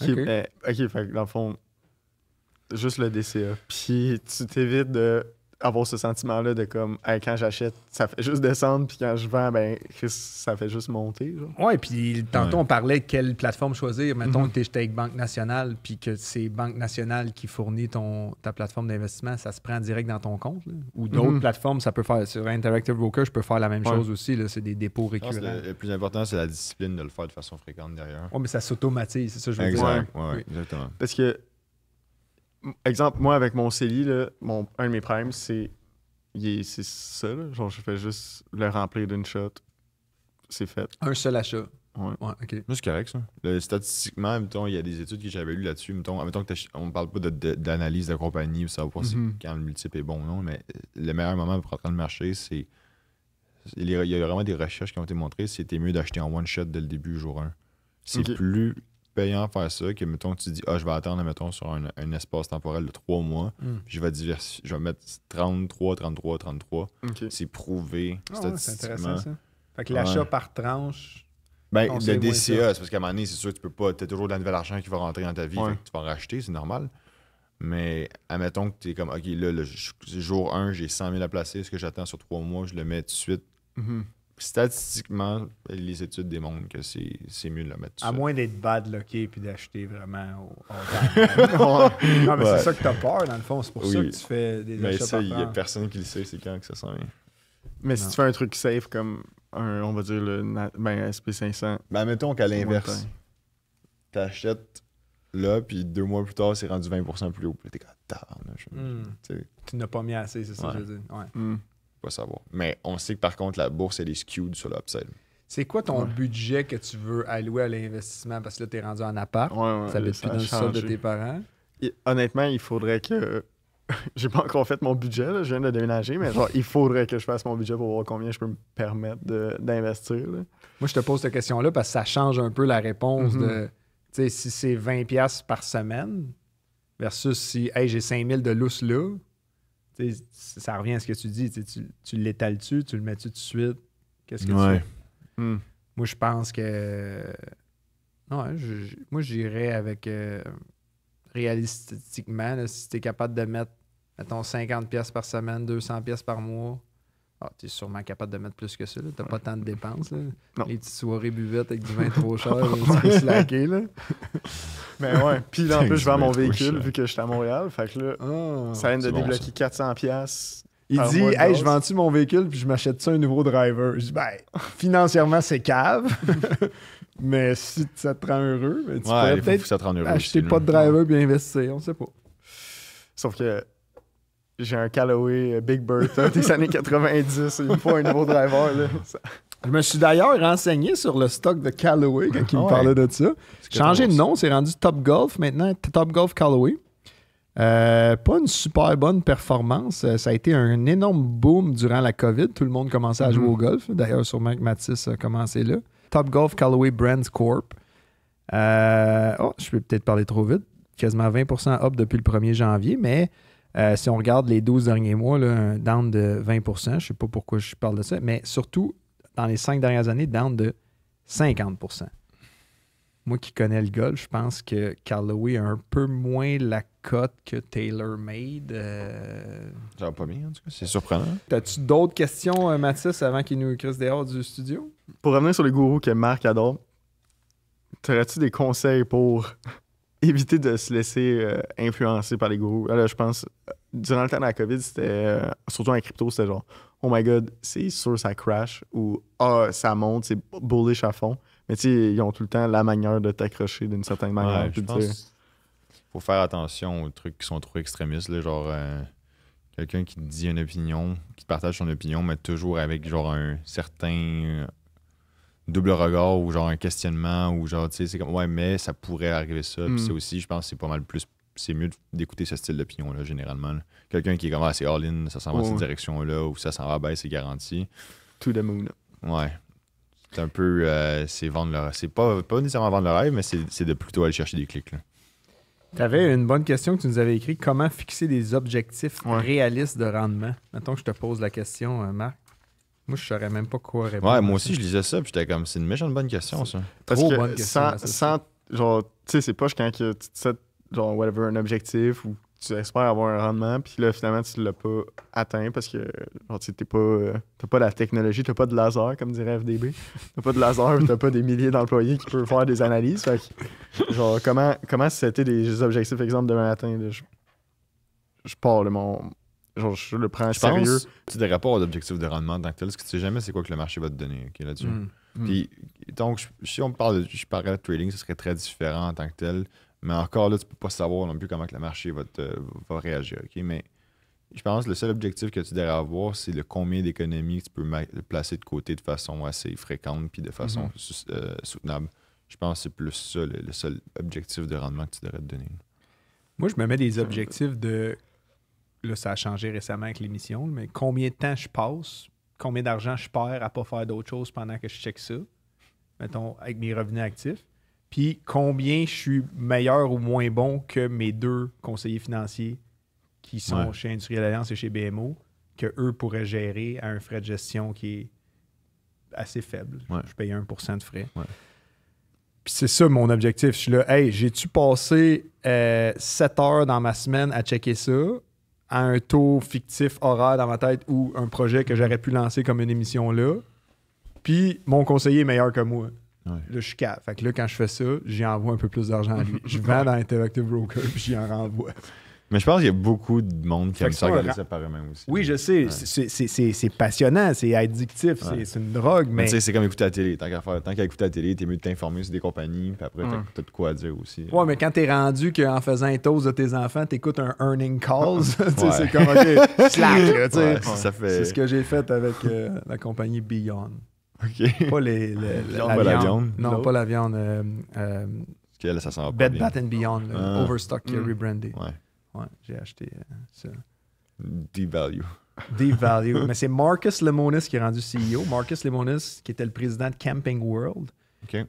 OK, Ok. OK, fait que dans le fond, juste le DCA. Puis tu t'évites de avoir ce sentiment-là de comme, hey, quand j'achète, ça fait juste descendre, puis quand je vends, ben, Chris, ça fait juste monter. Genre. Oui, puis tantôt, Ouais. on parlait de quelle plateforme choisir. Mettons Mhm. que tu es avec Banque Nationale, puis que c'est Banque Nationale qui fournit ta plateforme d'investissement, ça se prend direct dans ton compte. Là. Ou d'autres Mhm. plateformes, ça peut faire. Sur Interactive Broker, je peux faire la même Ouais. chose aussi. Là. C'est des dépôts Je pense que récurrents. le plus important, c'est la discipline de le faire de façon fréquente derrière. Oui, mais ça s'automatise, c'est ça que je veux dire. Exact, ouais, Oui. exactement. Parce que, exemple, moi, avec mon CELI, là, un de mes problèmes, c'est ça. Là. Genre, je fais juste le remplir d'une shot. C'est fait. Un seul achat. Ouais. Ouais, OK. Moi, c'est correct, ça. Statistiquement, mettons, il y a des études que j'avais lues là-dessus. Mettons que on parle pas d'analyse de compagnie ou savoir quand le multiple est bon ou non, mais le meilleur moment pour entrer dans le marché, c'est. Il y a vraiment des recherches qui ont été montrées, c'était mieux d'acheter en one shot dès le début, jour 1. C'est Ok. plus payant de faire ça que, mettons, tu dis, je vais attendre, mettons, sur un espace temporel de 3 mois, puis je vais mettre 33, 33, 33. OK. C'est prouvé Ah ouais, c'est statistiquement. intéressant, ça. Fait que l'achat Ouais. par tranche. Ben, On le sait moins DCA, ça. c'est parce qu'à un moment donné, c'est sûr que tu peux pas. Tu as toujours de la nouvelle argent qui va rentrer dans ta vie. Ouais. Fait que tu vas en racheter, c'est normal. Mais admettons que tu es comme, OK, là, jour 1, j'ai 100 000 à placer. Ce que j'attends sur 3 mois, je le mets tout de suite. Mhm. Statistiquement, les études démontrent que c'est mieux de le mettre tout À de suite. moins d'être bad locké puis d'acheter vraiment au temps. Non, mais Ouais. c'est ça que tu as peur, dans le fond. C'est pour ça que Oui. tu fais des Mais achats ça, par il y a tranche. personne qui le sait, c'est quand que ça s'en vient. Mais si Non. tu fais un truc safe comme on va dire le SP500, Ben, mettons qu'à l'inverse, moins de temps. t'achètes là, puis 2 mois plus tard, c'est rendu 20% plus haut. Puis là, t'es comme, tabarnak, Hmm. tu sais, Tu n'as pas mis assez, c'est ça Ouais. que je veux dire. Ouais. pas savoir. Mais on sait que par contre, la bourse, elle est skewed sur l'upside. C'est quoi ton Ouais. budget que tu veux allouer à l'investissement? Parce que là, tu es rendu en appart. Ouais, Tu habites plus a dans le sol de changé. tes parents. Honnêtement, il faudrait que. J'ai pas encore fait mon budget, là, je viens de déménager, mais genre, il faudrait que je fasse mon budget pour voir combien je peux me permettre d'investir. Là. Moi, je te pose cette question-là parce que ça change un peu la réponse Mhm. de, tu sais, si c'est 20$ par semaine versus si, hey, j'ai 5000 de lousse là, tu sais, ça revient à ce que tu dis. Tu l'étales-tu, tu le mets-tu tout de suite? Qu'est-ce que tu fais? Hmm. Moi, je pense que. Ouais, moi, j'irais avec. Réalistiquement, là, si tu es capable de mettre, mettons, 50$ par semaine, 200$ par mois, tu es sûrement capable de mettre plus que ça. Tu n'as pas tant de dépenses. Là. Non. Les petites soirées buvettes avec du vin trop cher, là, tu peux slacker. Là. Mais ouais, puis là, en plus, je vends mon Trop véhicule cher. vu que je suis à Montréal. Fait que là, ça vient de c'est bon, débloquer 400$. Il dit, hey, je vends-tu mon véhicule puis je m'achète-tu un nouveau driver? Je dis, ben, financièrement, c'est cave. Mais si ça te rend heureux, ben, tu pourrais peut-être acheter pas de driver puis investir, on sait pas. Sauf que j'ai un Callaway Big Bertha des années 90. Il me faut un nouveau driver. Là. Je me suis d'ailleurs renseigné sur le stock de Callaway quand il me parlait de ça. Changé de nom, c'est rendu Top Golf maintenant, Top Golf Callaway. Pas une super bonne performance. Ça a été un énorme boom durant la COVID. Tout le monde commençait à jouer au golf. D'ailleurs, sûrement que Mathis a commencé là. Top Golf Callaway Brands Corp. Je peux peut-être parler trop vite. Quasiment 20% up depuis le 1er janvier, mais si on regarde les 12 derniers mois, là, un down de 20%. Je ne sais pas pourquoi je parle de ça, mais surtout, dans les 5 dernières années, down de 50%. Moi qui connais le golf, je pense que Callaway a un peu moins la cote que TaylorMade. Ça va pas bien, en tout cas. C'est surprenant. As-tu d'autres questions, Mathis, avant qu'il nous crisse dehors du studio? Pour revenir sur les gourous que Marc adore, aurais-tu des conseils pour éviter de se laisser influencer par les gourous? Là, je pense, durant le temps de la COVID, c'était, surtout en crypto, c'était genre, oh my god, c'est sûr ça crash, ou ça monte, c'est bullish à fond. Mais tu sais, ils ont tout le temps la manière de t'accrocher d'une certaine manière. Ouais, je pense qu'il faut faire attention aux trucs qui sont trop extrémistes. Là, genre, quelqu'un qui te dit une opinion, qui te partage son opinion, mais toujours avec genre un certain double regard ou genre un questionnement ou genre, tu sais, c'est comme, ouais, mais ça pourrait arriver ça. Puis c'est aussi, je pense que c'est pas mal plus, c'est mieux d'écouter ce style d'opinion-là, généralement. Là. Quelqu'un qui est comme, c'est all-in, ça s'en va dans cette direction-là, ou ça s'en va à c'est garanti. To the moon. Ouais. C'est un peu, c'est vendre le rêve. C'est pas nécessairement vendre le rêve, mais c'est de plutôt aller chercher des clics. Tu avais une bonne question que tu nous avais écrite. Comment fixer des objectifs réalistes de rendement? Mettons que je te pose la question, Marc. Moi, je saurais même pas quoi répondre. Ouais, moi aussi, je lisais ça, puis j'étais comme, c'est une méchante bonne question, ça. Parce que sans genre, tu sais, c'est pas quand tu te sets, genre, whatever, un objectif ou tu espères avoir un rendement, puis là, finalement, tu l'as pas atteint parce que, genre, tu t'as pas la technologie, t'as pas de laser, comme dirait FDB. T'as pas de laser, t'as pas des milliers d'employés qui peuvent faire des analyses. Fait que, genre, comment c'était des objectifs, exemple, demain matin, là, je pars de mon... Genre, je le prends sérieux. Tu devrais pas avoir d'objectif de rendement en tant que tel, parce que tu sais jamais c'est quoi que le marché va te donner, OK, là-dessus. Puis, donc, si on parle je parlais de trading, ce serait très différent en tant que tel. Mais encore là, tu peux pas savoir non plus comment que le marché va réagir, OK? Mais je pense que le seul objectif que tu devrais avoir, c'est le combien d'économies que tu peux placer de côté de façon assez fréquente puis de façon soutenable. Je pense que c'est plus ça, le seul objectif de rendement que tu devrais te donner. Moi, je me mets des objectifs de... Là, ça a changé récemment avec l'émission, mais combien de temps je passe, combien d'argent je perds à pas faire d'autres choses pendant que je check ça, mettons, avec mes revenus actifs. Puis combien je suis meilleur ou moins bon que mes 2 conseillers financiers qui sont chez Industriel Alliance et chez BMO, que eux pourraient gérer à un frais de gestion qui est assez faible. Ouais. Je paye 1% de frais. Ouais. Puis c'est ça mon objectif. Je suis là, hey, j'ai-tu passé 7 heures dans ma semaine à checker ça à un taux fictif horaire dans ma tête ou un projet que j'aurais pu lancer comme une émission là, puis mon conseiller est meilleur que moi. Ouais. Là, je suis capable. Fait que là, quand je fais ça, j'y envoie un peu plus d'argent à lui. Je vends dans Interactive Broker, puis j'y en renvoie. Mais je pense qu'il y a beaucoup de monde qui aime ça regarder ça par eux-mêmes aussi. Oui, je sais. Ouais. C'est passionnant, c'est addictif, c'est une drogue, mais... Tu sais, c'est comme écouter la télé. Tant qu'à écouter la télé, t'es mieux de t'informer sur des compagnies, puis après, t'as de quoi dire aussi. Ouais, mais quand t'es rendu qu'en faisant un toast de tes enfants, t'écoutes un earning calls, c'est comme, OK, slack, là, tu sais. C'est ce que j'ai fait avec la compagnie Beyond. OK. Pas la viande. Non, pas la viande. Là, ça sent pas Bed bien. Bath & Beyond, Overstock rebrandé. Ouais, j'ai acheté ça. Devalue. Devalue. Mais c'est Marcus Lemonis qui est rendu CEO. Marcus Lemonis, qui était le président de Camping World,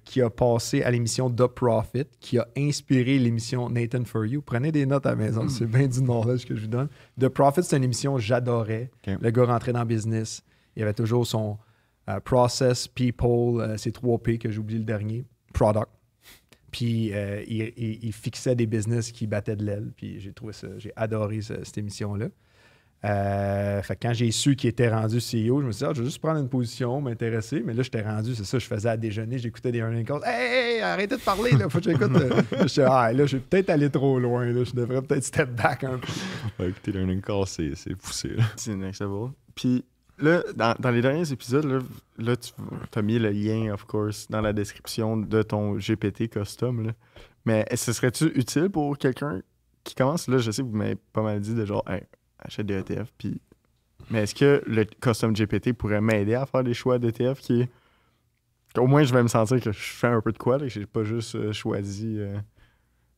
qui a passé à l'émission The Profit, qui a inspiré l'émission Nathan For You. Prenez des notes à la maison, c'est bien du knowledge que je vous donne. The Profit, c'est une émission que j'adorais. Le gars rentrait dans le business. Il avait toujours son process, people, c'est 3 P que j'ai oublié le dernier, product. Puis il fixait des business qui battaient de l'aile. Puis j'ai adoré cette émission-là. Fait que quand j'ai su qu'il était rendu CEO, je me suis dit, je vais juste prendre une position, m'intéresser. Mais là, j'étais rendu, c'est ça, je faisais à déjeuner, j'écoutais des earnings calls. Hey, arrêtez de parler, là, faut que j'écoute. Je suis là, je vais peut-être aller trop loin, là, je devrais peut-être step back un peu. Écouter l'earning call, c'est poussé. Là. C'est next level. Puis là, dans les derniers épisodes, là tu as mis le lien, of course, dans la description de ton GPT custom. Là. Mais ce serait-tu utile pour quelqu'un qui commence? Là, je sais que vous m'avez pas mal dit de genre, hey, achète des ETF. Puis... Mais est-ce que le custom GPT pourrait m'aider à faire des choix d'ETF qui... Au moins, je vais me sentir que je fais un peu de quoi, là, que j'ai pas juste choisi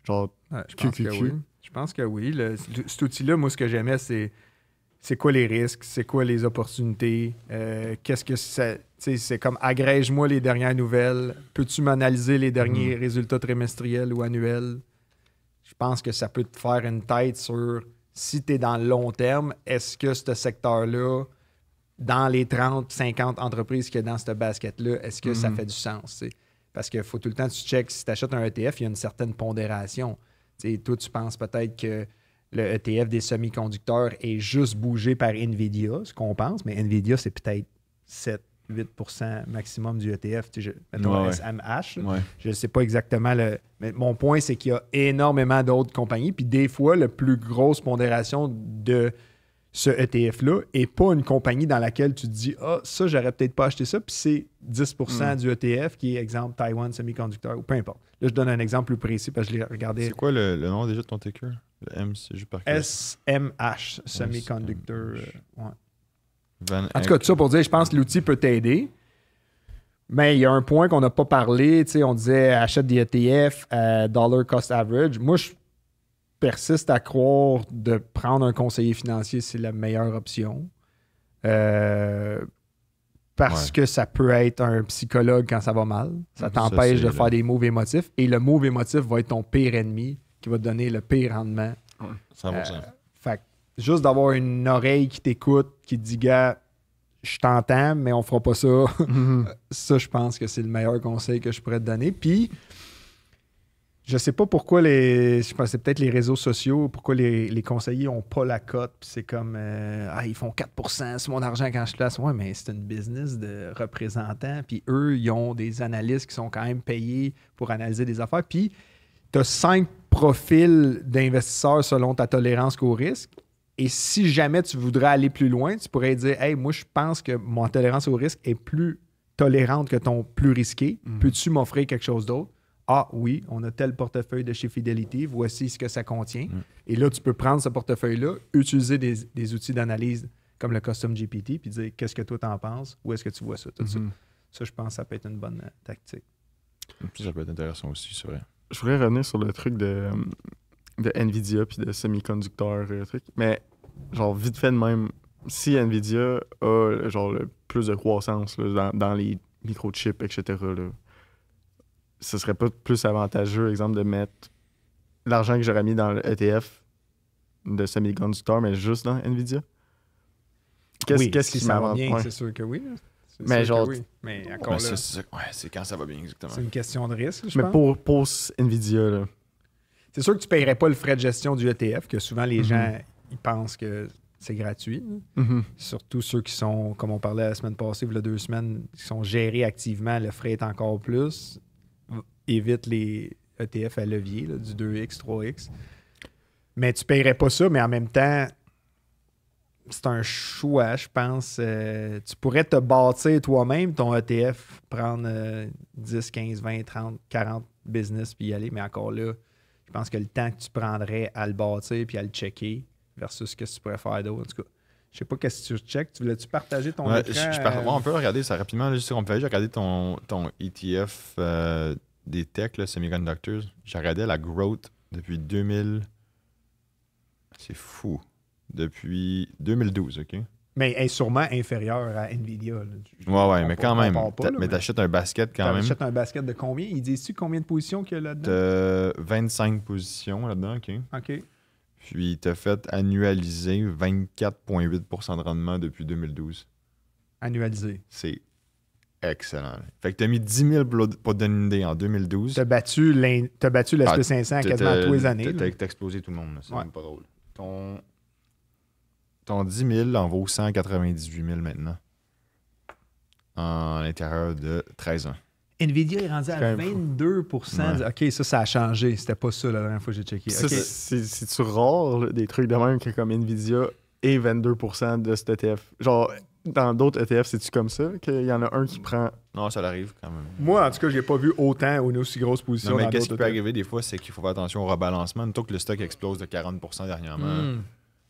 genre QQQ. Je pense que oui. Cet outil-là, moi, ce que j'aimais, c'est quoi les risques, c'est quoi les opportunités, qu'est-ce que ça... C'est comme agrège-moi les dernières nouvelles, peux-tu m'analyser les derniers résultats trimestriels ou annuels? Je pense que ça peut te faire une tête sur si tu es dans le long terme, est-ce que ce secteur-là, dans les 30, 50 entreprises qu'il y a dans cette basket-là, est-ce que ça fait du sens? T'sais? Parce qu'il faut tout le temps que tu checkes, si tu achètes un ETF, il y a une certaine pondération. T'sais, toi, tu penses peut-être que le ETF des semi-conducteurs est juste bougé par NVIDIA, ce qu'on pense, mais NVIDIA, c'est peut-être 7-8% maximum du ETF. Mettons SMH. Je ne sais pas exactement. Mais mon point, c'est qu'il y a énormément d'autres compagnies. Puis des fois, la plus grosse pondération de ce ETF-là n'est pas une compagnie dans laquelle tu te dis ça, j'aurais peut-être pas acheté ça. Puis c'est 10% du ETF qui est, exemple, Taiwan Semiconductor ou peu importe. Là, je donne un exemple plus précis parce que je l'ai regardé. C'est quoi le nom déjà de ton ticker? Le M, c'est juste par SMH, Semiconductor. Ouais. En tout cas, tout ça pour dire, je pense que l'outil peut t'aider. Mais il y a un point qu'on n'a pas parlé. On disait achète des ETF à dollar cost average. Moi, je persiste à croire de prendre un conseiller financier, c'est la meilleure option. Parce que ça peut être un psychologue quand ça va mal. Ça t'empêche de faire des moves émotifs. Et le move émotif va être ton pire ennemi qui va te donner le pire rendement. 100%. Fait que juste d'avoir une oreille qui t'écoute, qui te dit, gars, je t'entends, mais on fera pas ça. Ça, je pense que c'est le meilleur conseil que je pourrais te donner. Puis, je sais pas pourquoi je pense que c'est peut-être les réseaux sociaux, pourquoi les conseillers ont pas la cote. Puis c'est comme, ils font 4% sur mon argent quand je place. Ouais, mais c'est une business de représentants. Puis eux, ils ont des analystes qui sont quand même payés pour analyser des affaires. Puis, tu as 5 profils d'investisseurs selon ta tolérance qu'au risque. Et si jamais tu voudrais aller plus loin, tu pourrais dire, hey, moi, je pense que mon tolérance au risque est plus tolérante que ton plus risqué. Peux-tu m'offrir quelque chose d'autre? Ah oui, on a tel portefeuille de chez Fidelity, voici ce que ça contient. Et là, tu peux prendre ce portefeuille-là, utiliser des outils d'analyse comme le Custom GPT, puis dire qu'est-ce que toi t'en penses, où est-ce que tu vois ça, tout ça. Ça, je pense que ça peut être une bonne tactique. Puis ça peut être intéressant aussi, c'est vrai. Je voudrais revenir sur le truc de NVIDIA puis de semi-conducteurs, truc. Mais, genre, vite fait de même, si NVIDIA a, genre, le plus de croissance là, dans les microchips, etc., là, ce serait pas plus avantageux, exemple, de mettre l'argent que j'aurais mis dans le ETF de semi-conducteurs, mais juste dans NVIDIA? Qu'est-ce qui ça va bien, c'est sûr que oui. Mais genre, oui. Mais encore là, c'est quand ça va bien, exactement. C'est une question de risque, je pense. Mais pour NVIDIA, là. C'est sûr que tu ne paierais pas le frais de gestion du ETF, que souvent les gens ils pensent que c'est gratuit. Surtout ceux qui sont, comme on parlait la semaine passée, il y a 2 semaines, qui sont gérés activement, le frais est encore plus. Évite les ETF à levier, là, du 2X, 3X. Mais tu ne paierais pas ça, mais en même temps, c'est un choix, je pense. Tu pourrais te bâtir toi-même ton ETF, prendre 10, 15, 20, 30, 40 business puis y aller, mais encore là, je pense que le temps que tu prendrais à le bâtir puis à le checker versus ce que tu pourrais faire d'autre. En tout cas, je sais pas qu'est-ce que tu checkes. Tu voulais-tu partager ton écran? On peut regarder ça rapidement. Là, juste on peut regarder ton ETF des tech, là, semiconductors. J'ai regardé la growth depuis 2000. C'est fou. Depuis 2012, OK? Mais elle est sûrement inférieure à NVIDIA. Ouais, mais quand même. Mais t'achètes un basket quand même. T'achètes un basket de combien? Il dit-tu combien de positions qu'il y a là-dedans? T'as 25 positions là-dedans, OK. Puis t'as fait annualiser 24,8% de rendement depuis 2012. Annualisé. C'est excellent. Fait que t'as mis 10 000 pour donner une idée en 2012. T'as battu l'SP500 quasiment tous les années. T'as explosé tout le monde. C'est même pas drôle. Ton ton 10 000 en vaut 198 000 maintenant. En l'intérieur de 13 ans. Nvidia est rendu à 22%. Ouais. OK, ça a changé. C'était pas ça la dernière fois que j'ai checké. Ça, OK. c'est-tu rare, là, des trucs de même que comme Nvidia et 22% de cet ETF? Genre, dans d'autres ETF, c'est-tu comme ça? Qu'il y en a un qui prend... Non, ça l'arrive quand même. Moi, en tout cas, je l'ai pas vu autant ou une aussi grosse position. Non, mais dans qu'est-ce qui d'autres peut ETF. arriver des fois, c'est qu'il faut faire attention au rebalancement. Plutôt que le stock explose de 40% dernièrement,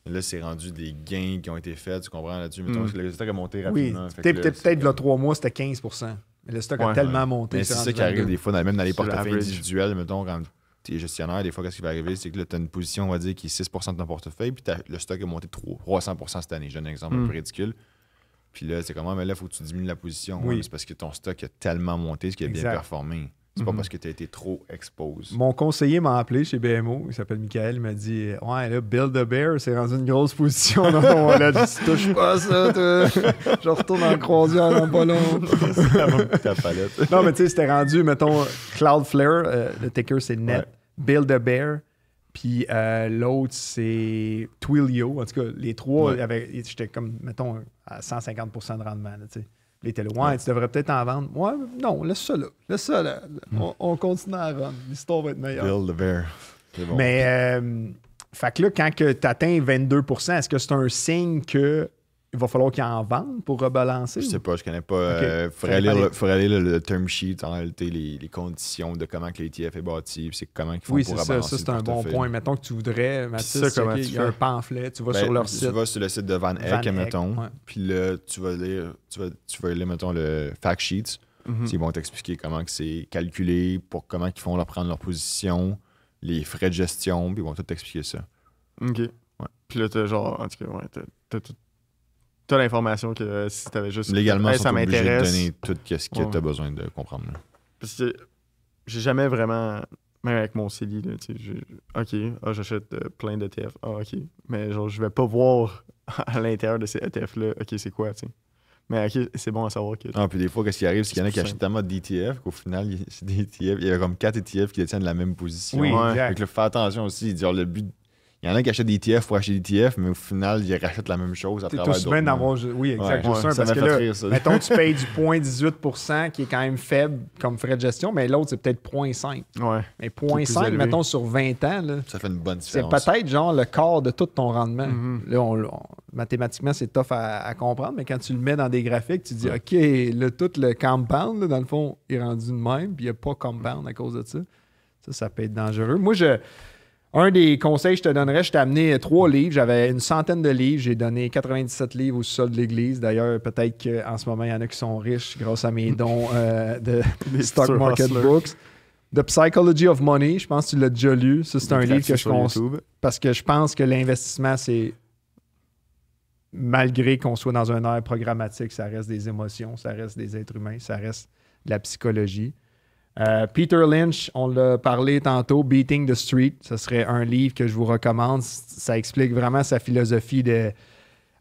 là, c'est rendu des gains qui ont été faits, tu comprends là-dessus? Mettons que le stock a monté Oui, rapidement. Fait que là, peut-être il y a 3 mois, c'était 15%. Mais le stock a tellement monté. Mais c'est rendu ça qui arrive 22. des fois, même dans les Sur portefeuilles l'average. individuels, mettons, quand tu es gestionnaire, des fois, qu'est-ce qui va arriver, c'est que là, tu as une position, on va dire, qui est 6% de ton portefeuille, puis le stock a monté 300% cette année. Je donne un exemple un peu ridicule. Puis là, c'est comment, mais là, il faut que tu diminues la position. Oui. Ouais, c'est parce que ton stock a tellement monté, ce qui a bien Exact. performé. C'est pas parce que tu as été trop exposé. Mon conseiller m'a appelé chez BMO, il s'appelle Michael, il m'a dit ouais, là, Build a Bear, c'est rendu une grosse position dans ton wallet. Je dis, touche pas à ça, toi. Je retourne en croisière dans pas long. Ta palette. Non, mais tu sais, c'était rendu, mettons, Cloudflare, le ticker c'est net, Ouais. Build a Bear, puis l'autre c'est Twilio. En tout cas, les trois, Ouais. j'étais comme, mettons, à 150% de rendement, là, tu sais. Il était là, ouais, tu devrais peut-être en vendre. Ouais, non, laisse ça là. Laisse ça là. On continue à run. L'histoire va être meilleure. Build the bear. C'est bon. Mais, fait que là, quand tu atteins 22%, est-ce que c'est un signe qu'il va falloir qu'il en vende pour rebalancer? Je sais pas, je connais pas. Ok. Faudrait lire le term sheet, en réalité, les conditions de comment que l'ETF est bâti, puis c'est comment ils font Oui, pour c'est ça. rebalancer Ça, c'est le un bon portefeuille. point. Mettons que tu voudrais, Mathis, ça, comment checker, tu il y a un fais? pamphlet, tu vas Ben, sur leur tu site. vas sur le site de Van Van Eck, Eck, mettons, ouais. puis là, tu vas lire, mettons, le fact sheet. Ils vont t'expliquer comment que c'est calculé, pour comment ils font prendre leur position, les frais de gestion, puis ils vont tout t'expliquer ça. OK. Ouais. Puis là, t'as genre... En tout cas, ouais, t'as l'information que si t'avais juste... Légalement, Hey, ils ça sont obligés de m'intéresse. donner tout ce que Ouais. tu as besoin de comprendre. là. Parce que j'ai jamais vraiment... Même avec mon CELI, là, tu sais, OK, j'achète plein d'ETF. Ah, OK. Mais genre, je vais pas voir à l'intérieur de ces ETF-là, OK, c'est quoi, tu sais. Mais OK, c'est bon à savoir que... Ah, puis des fois, qu'est-ce qui arrive, c'est qu'il y en a C'est qui plus achètent tellement d'ETF qu'au final, c'est des ETF. Il y a comme 4 ETF qui détiennent la même position. Oui, Ouais. exact. Fait que là, fais attention aussi. Genre, le but. Il y en a qui achètent des ETF pour acheter des ETF, mais au final, ils rachètent la même chose à Tu travers aussi d'autres bien noms. d'avoir... Oui, exact. Ouais, juste un, ça parce m'a que fait là, rire, ça. mettons, tu payes du 0,18% qui est quand même faible comme frais de gestion, mais l'autre, c'est peut-être 0,5. Ouais. Mais plus 0,5, élevé. mettons, sur 20 ans, là, Ça fait une bonne c'est différence. peut-être genre le quart de tout ton rendement. Mhm. Là, mathématiquement, c'est tough à comprendre, mais quand tu le mets dans des graphiques, tu dis, OK, là, tout le compound, là, dans le fond, est rendu de même, puis il n'y a pas compound à cause de ça. Ça peut être dangereux. Moi, un des conseils que je te donnerais, je t'ai amené 3 livres. J'avais une centaine de livres. J'ai donné 97 livres au sol de l'église. D'ailleurs, peut-être qu'en ce moment, il y en a qui sont riches grâce à mes dons de Des Stock futurs Market hustlers. Books. The Psychology of Money, je pense que tu l'as déjà lu. Ça, c'est un livre que je sur conseille. YouTube. Parce que je pense que l'investissement, c'est malgré qu'on soit dans un ère programmatique, ça reste des émotions, ça reste des êtres humains, ça reste de la psychologie. Peter Lynch, on l'a parlé tantôt, Beating the Street, ce serait un livre que je vous recommande. Ça explique vraiment sa philosophie de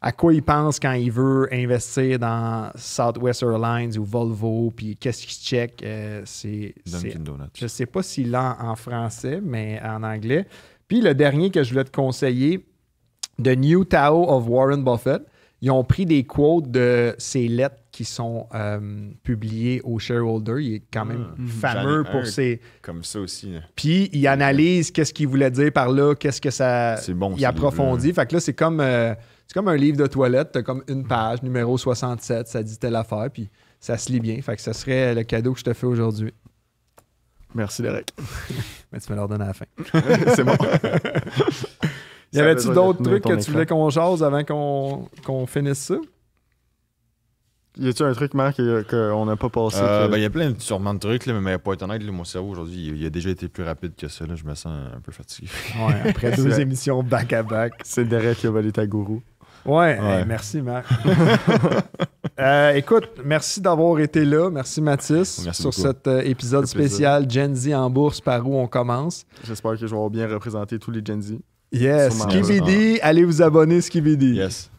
à quoi il pense quand il veut investir dans Southwest Airlines ou Volvo, puis qu'est-ce qu'il check. Dunkin' Donuts. Je ne sais pas s'il l'a en français, mais en anglais. Puis le dernier que je voulais te conseiller, The New Tao of Warren Buffett. Ils ont pris des quotes de ses lettres qui sont publiées au shareholder. Il est quand même fameux J'en ai pour un ses... Comme ça aussi. Là. Puis il analyse qu'est-ce qu'il voulait dire par là, qu'est-ce que ça... C'est bon, Il ce approfondit. livre-là. Fait que là, c'est comme un livre de toilette. T'as comme une page, numéro 67, ça dit telle affaire, puis ça se lit bien. Fait que ça serait le cadeau que je te fais aujourd'hui. Merci, Derek. Mais tu me le redonnes à la fin. C'est bon. Y avait-tu Ça d'autres avait trucs ton que tu voulais qu'on jase avant qu'on finisse ça? Y a-tu un truc, Marc, qu'on n'a pas passé? Ben, il y a plein sûrement de trucs, là, mais pour être honnête, là, mon cerveau aujourd'hui, il a déjà été plus rapide que ça. Là, je me sens un peu fatigué. Ouais, après 2 C'est- émissions back-à-back. C'est Derek qui a volé ta gourou. Ouais, Ouais. hey, merci Marc. Écoute, merci d'avoir été là. Merci Mathis Merci sur beaucoup. cet épisode Ça fait plaisir. spécial Gen Z en bourse, par où on commence. J'espère que je vais avoir bien représenté tous les Gen Z. Yes, Sûrement. Skibidi, allez vous abonner Skibidi. Yes.